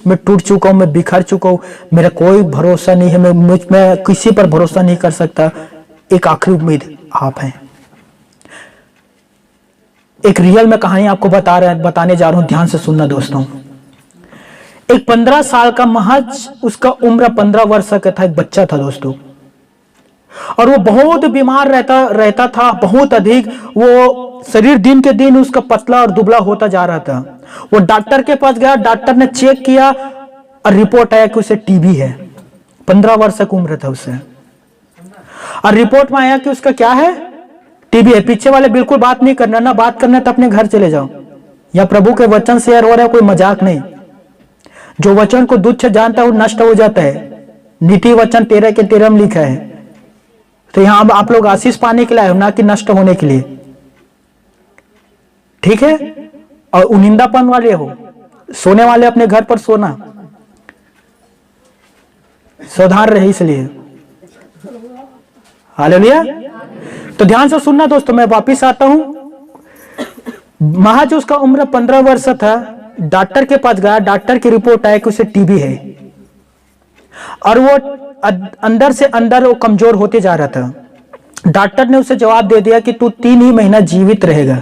मैं टूट चुका हूं, मैं बिखर चुका हूं, मेरा कोई भरोसा नहीं है, मैं किसी पर भरोसा नहीं कर सकता। एक आखिरी उम्मीद आप हैं। एक रियल में कहानी आपको बताने जा रहा हूं, ध्यान से सुनना दोस्तों। एक 15 साल का, महज उसका उम्र 15 वर्ष का था, एक बच्चा था दोस्तों, और वो बहुत बीमार रहता था, बहुत अधिक। वो शरीर दिन के दिन उसका पतला और दुबला होता जा रहा था। वो डॉक्टर के पास गया, डॉक्टर ने चेक किया और रिपोर्ट आया कि उसे टीबी है। 15 वर्ष की उम्र था उससे, और रिपोर्ट में आया कि उसका क्या है, टीबी है। पीछे वाले बिल्कुल बात नहीं करना, ना बात करना तो अपने घर चले जाओ। या प्रभु के वचन शेयर हो रहा है, कोई मजाक नहीं। जो वचन को तुच्छ जानता है वो नष्ट हो जाता है। नीति वचन 13 के 13 में लिखा है। तो यहां आप लोग आशीष पाने के लिए आए हो, ना कि नष्ट होने के लिए, ठीक है। और उनिंदापन वाले हो, सोने वाले अपने घर पर सोना, सावधान रहे। इसलिए हालेलुया। तो ध्यान से सुनना दोस्तों, मैं वापिस आता हूं। महज उसका उम्र 15 वर्ष था, डॉक्टर के पास गया, डॉक्टर की रिपोर्ट आया कि उसे टीबी है, और वो अंदर से अंदर वो कमजोर होते जा रहा था। डॉक्टर ने उसे जवाब दे दिया कि तू 3 ही महीना जीवित रहेगा,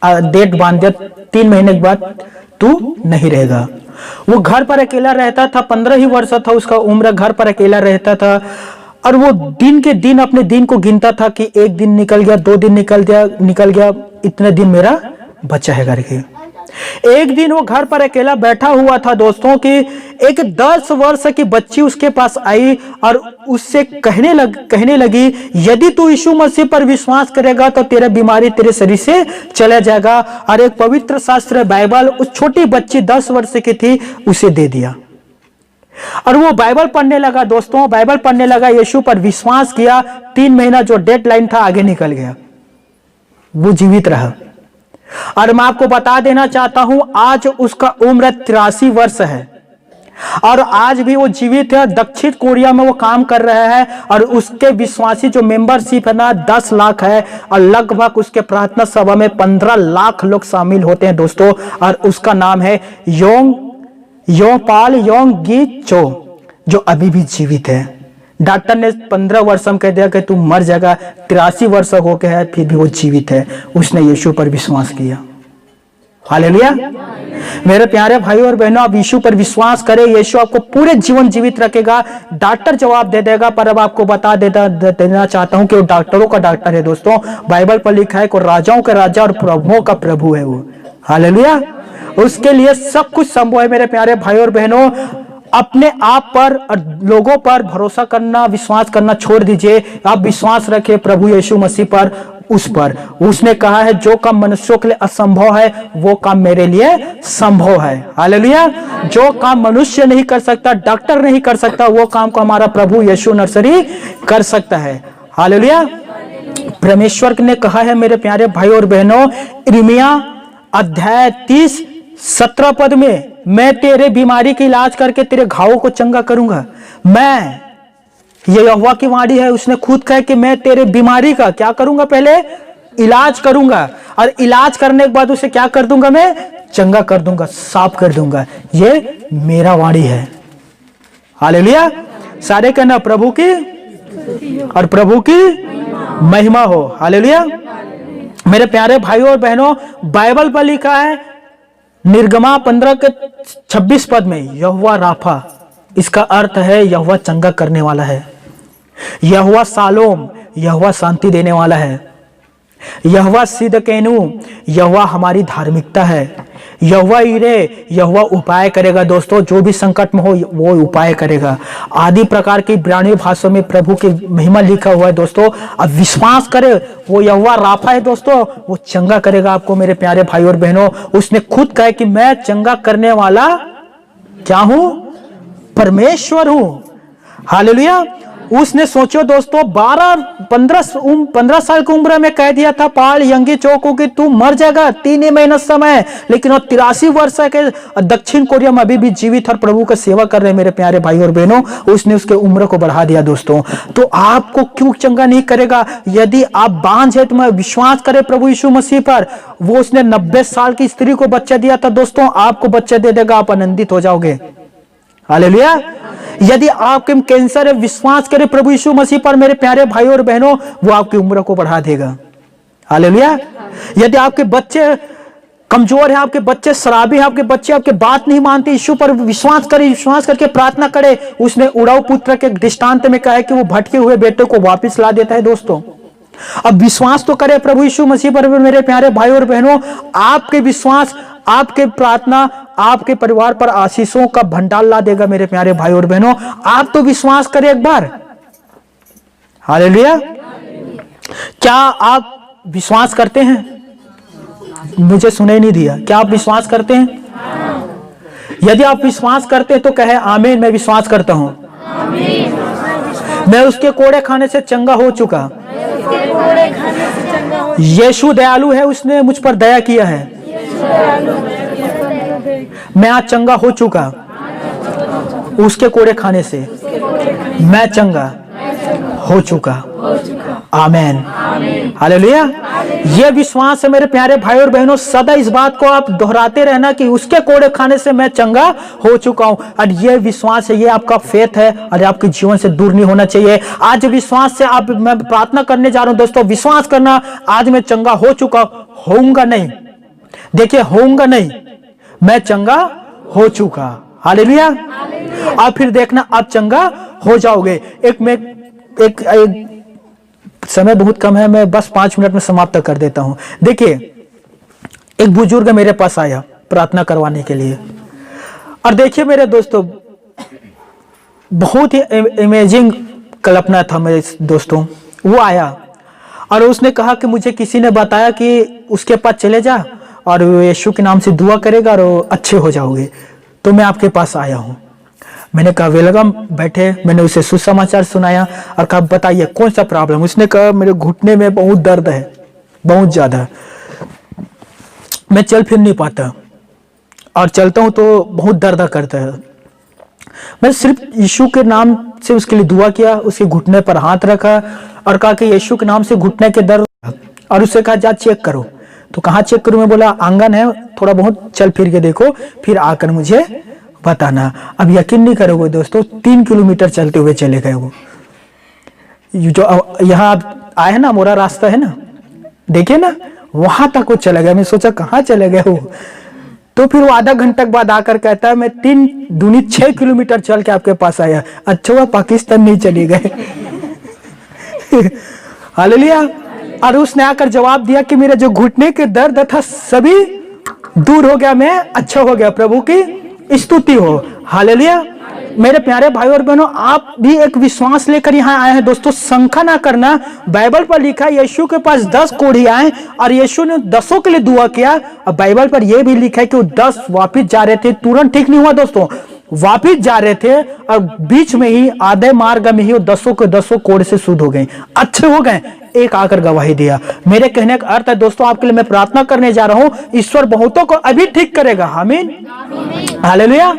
डेट बांध दिया, 3 महीने के बाद तू नहीं रहेगा। वो घर पर अकेला रहता था, 15 ही वर्ष था उसका उम्र, घर पर अकेला रहता था, और वो दिन के दिन अपने दिन को गिनता था कि 1 दिन निकल गया, 2 दिन निकल गया, इतने दिन मेरा बचा है करके। एक दिन वो घर पर अकेला बैठा हुआ था दोस्तों कि एक 10 वर्ष की बच्ची उसके पास आई और उससे कहने लगी, यदि तू यीशु मसीह पर विश्वास करेगा तो तेरा बीमारी तेरे शरीर से चला जाएगा। और एक पवित्र शास्त्र बाइबल उस छोटी बच्ची 10 वर्ष की थी, उसे दे दिया, और वो बाइबल पढ़ने लगा दोस्तों, बाइबल पढ़ने लगा, यीशु पर विश्वास किया। 3 महीना जो डेडलाइन था आगे निकल गया, वो जीवित रहा। और मैं आपको बता देना चाहता हूं, आज उसका उम्र 83 वर्ष है, और आज भी वो जीवित है। दक्षिण कोरिया में वो काम कर रहा है, और उसके विश्वासी जो मेंबरशिप है ना 10 लाख है, और लगभग उसके प्रार्थना सभा में 15 लाख लोग शामिल होते हैं दोस्तों। और उसका नाम है योंगपाल योंगी चो, जो अभी भी जीवित है। डॉक्टर ने 15 वर्ष में कह दिया कि तू मर जाएगा, 83 वर्ष हो गया है, फिर भी वो जीवित है। उसने यीशु पर विश्वास किया। हालेलुया। मेरे प्यारे भाई और बहनों, आप यीशु पर विश्वास करें, यीशु आपको पूरे जीवन जीवित रखेगा। डॉक्टर जवाब दे देगा, पर अब आपको बता देना चाहता हूं कि वो डॉक्टरों का डॉक्टर है दोस्तों। बाइबल पर लिखा है कि राजाओं का राजा और प्रभुओं का प्रभु है वो। हालेलुया। उसके लिए सब कुछ संभव है। मेरे प्यारे भाई और बहनों, अपने आप पर और लोगों पर भरोसा करना, विश्वास करना छोड़ दीजिए। आप विश्वास रखें प्रभु यीशु मसीह पर, उस पर। उसने कहा है जो काम मनुष्यों के लिए असंभव है वो काम मेरे लिए संभव है। हालेलुया। जो काम मनुष्य नहीं कर सकता, डॉक्टर नहीं कर सकता, वो काम को हमारा प्रभु यीशु नर्सरी कर सकता है। हालेलुया। परमेश्वर ने कहा है मेरे प्यारे भाई और बहनों, यिर्मयाह अध्याय 30 17 पद में, मैं तेरे बीमारी की इलाज करके तेरे घावों को चंगा करूंगा। मैं, ये यहोवा की वाणी है, उसने खुद कहा कि मैं तेरे बीमारी का क्या करूंगा, पहले इलाज करूंगा, और इलाज करने के बाद उसे क्या कर दूंगा, मैं चंगा कर दूंगा, साफ कर दूंगा। ये मेरा वाणी है। हालेलुया। सारे कहना प्रभु की और प्रभु की महिमा हो। हालेलुया। मेरे प्यारे भाइयों और बहनों, बाइबल पर लिखा है निर्गमा 15 के 26 पद में, यहोवा राफा, इसका अर्थ है यहोवा चंगा करने वाला है। यहोवा सालोम, यहोवा शांति देने वाला है। यहोवा सिदकेनु, यहोवा हमारी धार्मिकता है। यहोवा इरे, यहोवा उपाय करेगा। दोस्तों, जो भी संकट में हो वो उपाय करेगा। आदि प्रकार की इब्रानी भाषा में प्रभु की महिमा लिखा हुआ है दोस्तों। अब विश्वास करे, वो यहोवा राफा है दोस्तों, वो चंगा करेगा आपको। मेरे प्यारे भाई और बहनों, उसने खुद कहा कि मैं चंगा करने वाला क्या हूं, परमेश्वर हूं। हालेलुया। उसने सोचो दोस्तों, 15 साल की उम्र में कह दिया था पाल यंगी चो को कि तू मर जाएगा, 3 ही महीना समय, लेकिन वो 83 वर्ष के दक्षिण कोरिया में अभी भी जीवित और प्रभु का सेवा कर रहे हैं। मेरे प्यारे भाई और बहनों, उसने उसके उम्र को बढ़ा दिया दोस्तों। तो आपको क्यों चंगा नहीं करेगा? यदि आप बांझ है तो मैं विश्वास करें प्रभु यीशु मसीह पर। वो उसने 90 साल की स्त्री को बच्चा दिया था दोस्तों, आपको बच्चा दे देगा, आप आनंदित हो जाओगे। हालेलुया। यदि आपके कैंसर है, विश्वास करें प्रभु यीशु मसीह पर मेरे प्यारे भाई और बहनों, वो आपकी उम्र को बढ़ा देगा। हालेलुया। यदि आपके बच्चे कमजोर हैं, आपके बच्चे शराबी हैं, आपके बच्चे आपके बात नहीं मानते, यीशु पर विश्वास करें, विश्वास करके प्रार्थना करें। उसने उड़ाऊ पुत्र के दृष्टांत में कहा है कि वो भटके हुए बेटे को वापस ला देता है दोस्तों। अब विश्वास तो करें प्रभु यीशु मसीह पर मेरे प्यारे भाई और बहनों। आपके विश्वास, आपके प्रार्थना, आपके परिवार पर आशीषों का भंडार ला देगा। मेरे प्यारे भाई और बहनों, आप तो विश्वास करें एक बार। हालेलुया। क्या आप विश्वास करते हैं? मुझे सुनाई नहीं दिया। क्या आप विश्वास करते हैं? यदि आप विश्वास करते हैं तो कहे आमीन। मैं विश्वास करता हूं। मैं उसके कोड़े खाने से चंगा हो चुका। यीशु दयालु है, उसने मुझ पर दया किया है। मैं आज चंगा हो चुका। उसके कोड़े खाने से मैं चंगा हो चुका। आमीन। हालेलुया। यह विश्वास है मेरे प्यारे भाई और बहनों। सदा इस बात को आप दोहराते रहना कि उसके कोड़े खाने से मैं चंगा हो चुका हूं। और यह विश्वास है, यह आपका फेथ है और आपके जीवन से दूर नहीं होना चाहिए। आज विश्वास से मैं प्रार्थना करने जा रहा हूं दोस्तों। विश्वास करना, आज मैं चंगा हो चुका। होऊंगा नहीं, देखिए होऊंगा नहीं, मैं चंगा हो चुका। हालेलुया। अब फिर देखना आप चंगा हो जाओगे। एक समय बहुत कम है, मैं बस 5 मिनट में समाप्त कर देता हूं। देखिए, एक बुजुर्ग मेरे पास आया प्रार्थना करवाने के लिए। और देखिए मेरे दोस्तों, बहुत ही इमेजिंग कल्पना था मेरे दोस्तों। वो आया और उसने कहा कि मुझे किसी ने बताया कि उसके पास चले जा और यीशु के नाम से दुआ करेगा और अच्छे हो जाओगे। तो मैं आपके पास आया हूं। मैंने कहा वेलकम, बैठे। मैंने उसे सुसमाचार सुनाया और कहा बताइए कौन सा प्रॉब्लम। उसने कहा मेरे घुटने में बहुत दर्द है, बहुत ज्यादा, मैं चल फिर नहीं पाता और चलता हूं तो बहुत दर्द करता है। मैं सिर्फ यीशु के नाम से उसके लिए दुआ किया, उसके घुटने पर हाथ रखा और कहा कि यीशु के नाम से घुटने के दर्द, और उससे कहा जा चेक करो। तो कहाँ चेक करूं? मैं बोला आंगन है, थोड़ा बहुत चल फिर के देखो, फिर आकर मुझे बताना। अब यकीन नहीं करोगे दोस्तों, 3 किलोमीटर चलते हुए चले गए वो। जो यहाँ आप आए ना, मोरा रास्ता है ना, देखिए ना, वहां तक वो चले गए। मैं सोचा कहाँ चले गए वो। तो फिर वो आधा घंटा बाद आकर कहता है मैं 3 दूनी 6 किलोमीटर चल के आपके पास आया। अच्छा हुआ पाकिस्तान नहीं चले गए। हालेलुया। और उसने आकर जवाब दिया कि मेरा जो घुटने के दर्द था सभी दूर हो गया, मैं अच्छा हो गया। प्रभु की स्तुति हो। हालेलुया। मेरे प्यारे भाई और बहनों, आप भी एक विश्वास लेकर यहाँ आए हैं दोस्तों। शंका ना करना। बाइबल पर लिखा है यीशु के पास 10 कोढ़ी आए और यीशु ने 10 के लिए दुआ किया। और बाइबल पर यह भी लिखा है कि वो 10 वापिस जा रहे थे, तुरंत ठीक नहीं हुआ दोस्तों, वापिस जा रहे थे और बीच में ही आधे मार्ग में ही वो 10 के 10 कोढ़ से शुद्ध हो गए, अच्छे हो गए। एक आकर गवाही दिया। मेरे कहने का अर्थ है दोस्तों, आपके लिए मैं प्रार्थना करने जा रहा हूं, ईश्वर बहुतों को अभी ठीक करेगा। आमीन। हालेलुया।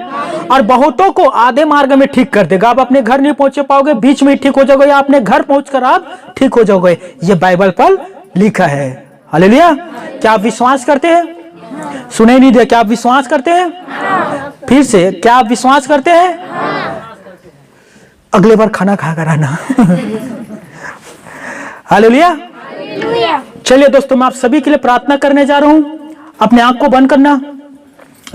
और बहुतों को आधे मार्ग में ठीक कर देगा। आप अपने घर नहीं पहुंचे पाओगे, बीच में ठीक हो जाओगे, या अपने घर पहुंचकर आप ठीक हो जाओगे। ये बाइबल पर लिखा है। हालेलुया। क्या आप विश्वास करते हैं? सुनाई नहीं दिया। क्या आप विश्वास करते हैं? फिर से, क्या आप विश्वास करते हैं? अगले बार खाना खाकर आना। हालेलुया। चलिए दोस्तों, मैं आप सभी के लिए प्रार्थना करने जा रहा हूं। अपने आंख को बंद करना,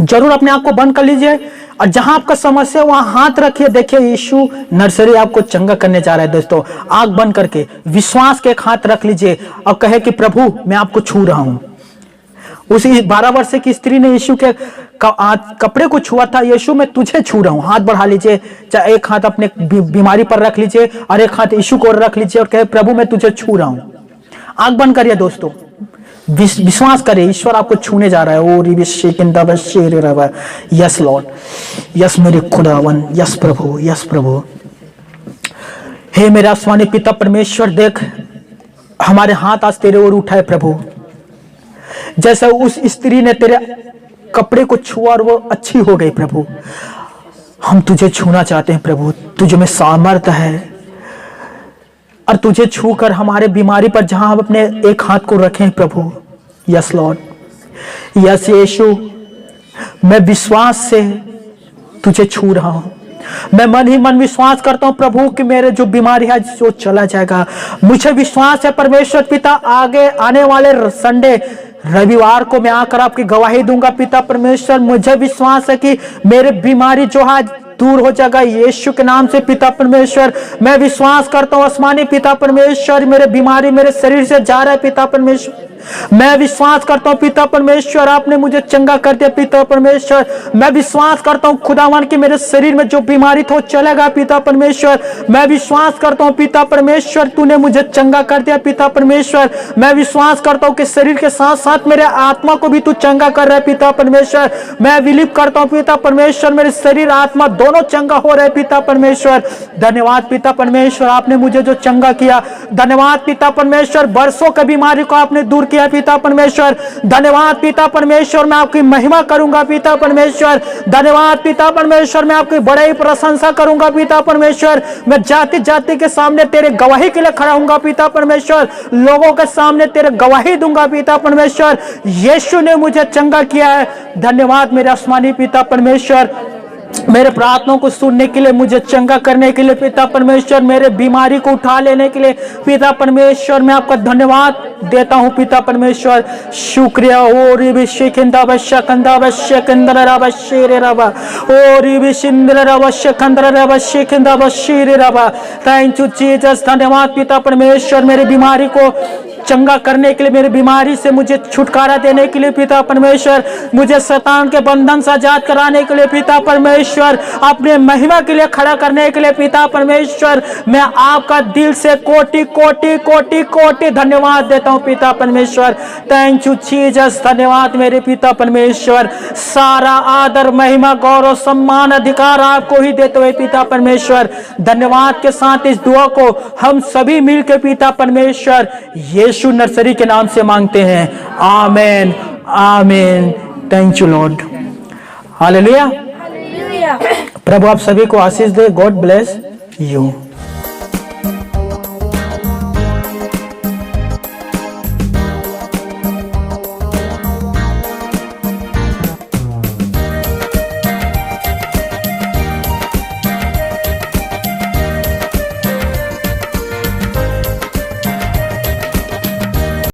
जरूर अपने आंख को बंद कर लीजिए और जहां आपका समस्या वहां हाथ रखिए। देखिए यीशु नर्सरी आपको चंगा करने जा रहा है दोस्तों। आंख बंद करके विश्वास के एक हाथ रख लीजिए और कहे कि प्रभु मैं आपको छू रहा हूं। उसी 12 वर्ष की स्त्री ने यीशु के कपड़े को छुआ था। यीशु मैं तुझे छू रहा हूं। हाथ बढ़ा लीजिए, चाहे एक हाथ अपने बीमारी पर रख लीजिए और एक हाथ यीशु को रख लीजिए और कहे प्रभु मैं तुझे छू रहा हूं। आंख बंद करिए दोस्तों, विश्वास करिए ईश्वर आपको छूने जा रहा है। ओ यस लॉर्ड, यस मेरे खुदावन, यस प्रभु, यस प्रभु। हे मेरा आसमानी पिता परमेश्वर, देख हमारे हाथ आज तेरे ओर उठाए प्रभु। जैसे उस स्त्री ने तेरे कपड़े को छुआ और वो अच्छी हो गई प्रभु, हम तुझे छूना चाहते हैं प्रभु। तुझे में सामर्थ्य है और तुझे छूकर हमारे बीमारी पर जहां हम अपने एक हाथ को रखें प्रभु। यस लॉर्ड, यस यीशु, मैं विश्वास से तुझे छू रहा हूं। मैं मन ही मन विश्वास करता हूं प्रभु कि मेरे जो बीमारी है जो चला जाएगा। मुझे विश्वास है परमेश्वर पिता, आगे आने वाले संडे रविवार को मैं आकर आपकी गवाही दूंगा पिता परमेश्वर। मुझे विश्वास है कि मेरे बीमारी जो है दूर हो जाएगा यीशु के नाम से पिता परमेश्वर। मैं विश्वास करता हूं आसमानी पिता परमेश्वर, मेरे बीमारी मेरे शरीर से जा रहा है पिता परमेश्वर। मैं विश्वास करता हूँ पिता परमेश्वर आपने मुझे चंगा कर दिया पिता परमेश्वर। मैं विश्वास करता हूँ खुदावन कि मेरे शरीर में जो बीमारी था चलेगा पिता परमेश्वर। मैं विश्वास करता हूँ पिता परमेश्वर तूने मुझे चंगा कर दिया पिता परमेश्वर। मैं विश्वास करता हूँ कि शरीर के साथ साथ मेरे आत्मा को भी तू चंगा कर रहा है पिता परमेश्वर। मैं बिलीव करता हूँ पिता परमेश्वर मेरे शरीर आत्मा दोनों चंगा हो रहे पिता परमेश्वर। धन्यवाद पिता परमेश्वर आपने मुझे जो चंगा किया। धन्यवाद पिता परमेश्वर वर्षों की बीमारी को आपने दूर किया पिता परमेश्वर। धन्यवाद पिता परमेश्वर मैं आपकी महिमा करूंगा पिता परमेश्वर। धन्यवाद पिता परमेश्वर मैं आपकी बड़े प्रशंसा करूंगा पिता परमेश्वर। मैं जाति जाति के सामने तेरे गवाही के लिए खड़ा हूंगा पिता परमेश्वर। लोगों के सामने तेरे गवाही दूंगा पिता परमेश्वर। यीशु ने मुझे चंगा किया है। धन्यवाद मेरे आसमानी पिता परमेश्वर मेरे प्रार्थनाओं को सुनने के लिए मुझे चंगा करने के लिए पिता परमेश्वर। मेरे बीमारी को उठा लेने के लिए पिता परमेश्वर मैं आपका धन्यवाद देता हूं पिता परमेश्वर। शुक्रिया ओ रिबी शिकंदा अवश्यकंदा अवश्यकंदर अवश्यरे रबा ओ रिबी शिंदर अवश्यकंदर अवश्यकंदा अवश्यरे रबा। Thank you Jesus. धन्यवाद पिता परमेश्वर मेरी बीमारी को चंगा करने के लिए मेरी बीमारी से मुझे छुटकारा देने के लिए पिता परमेश्वर। मुझे शैतान के बंधन से आजाद कराने के लिए पिता परमेश्वर। अपने महिमा के लिए खड़ा करने के लिए पिता परमेश्वर। मैं आपका दिल से कोटि कोटि कोटि कोटि धन्यवाद देता हूं पिता परमेश्वर। Thank you Jesus. धन्यवाद मेरे पिता परमेश्वर। सारा आदर महिमा गौरव सम्मान अधिकार आपको ही देते हुए पिता परमेश्वर। धन्यवाद के साथ इस दुआ को हम सभी मिलकर पिता परमेश्वर यीशु नर्सरी के नाम से मांगते हैं। Amen amen. Thank you lord. Hallelujah. प्रभु आप सभी को आशीष दे। God bless you.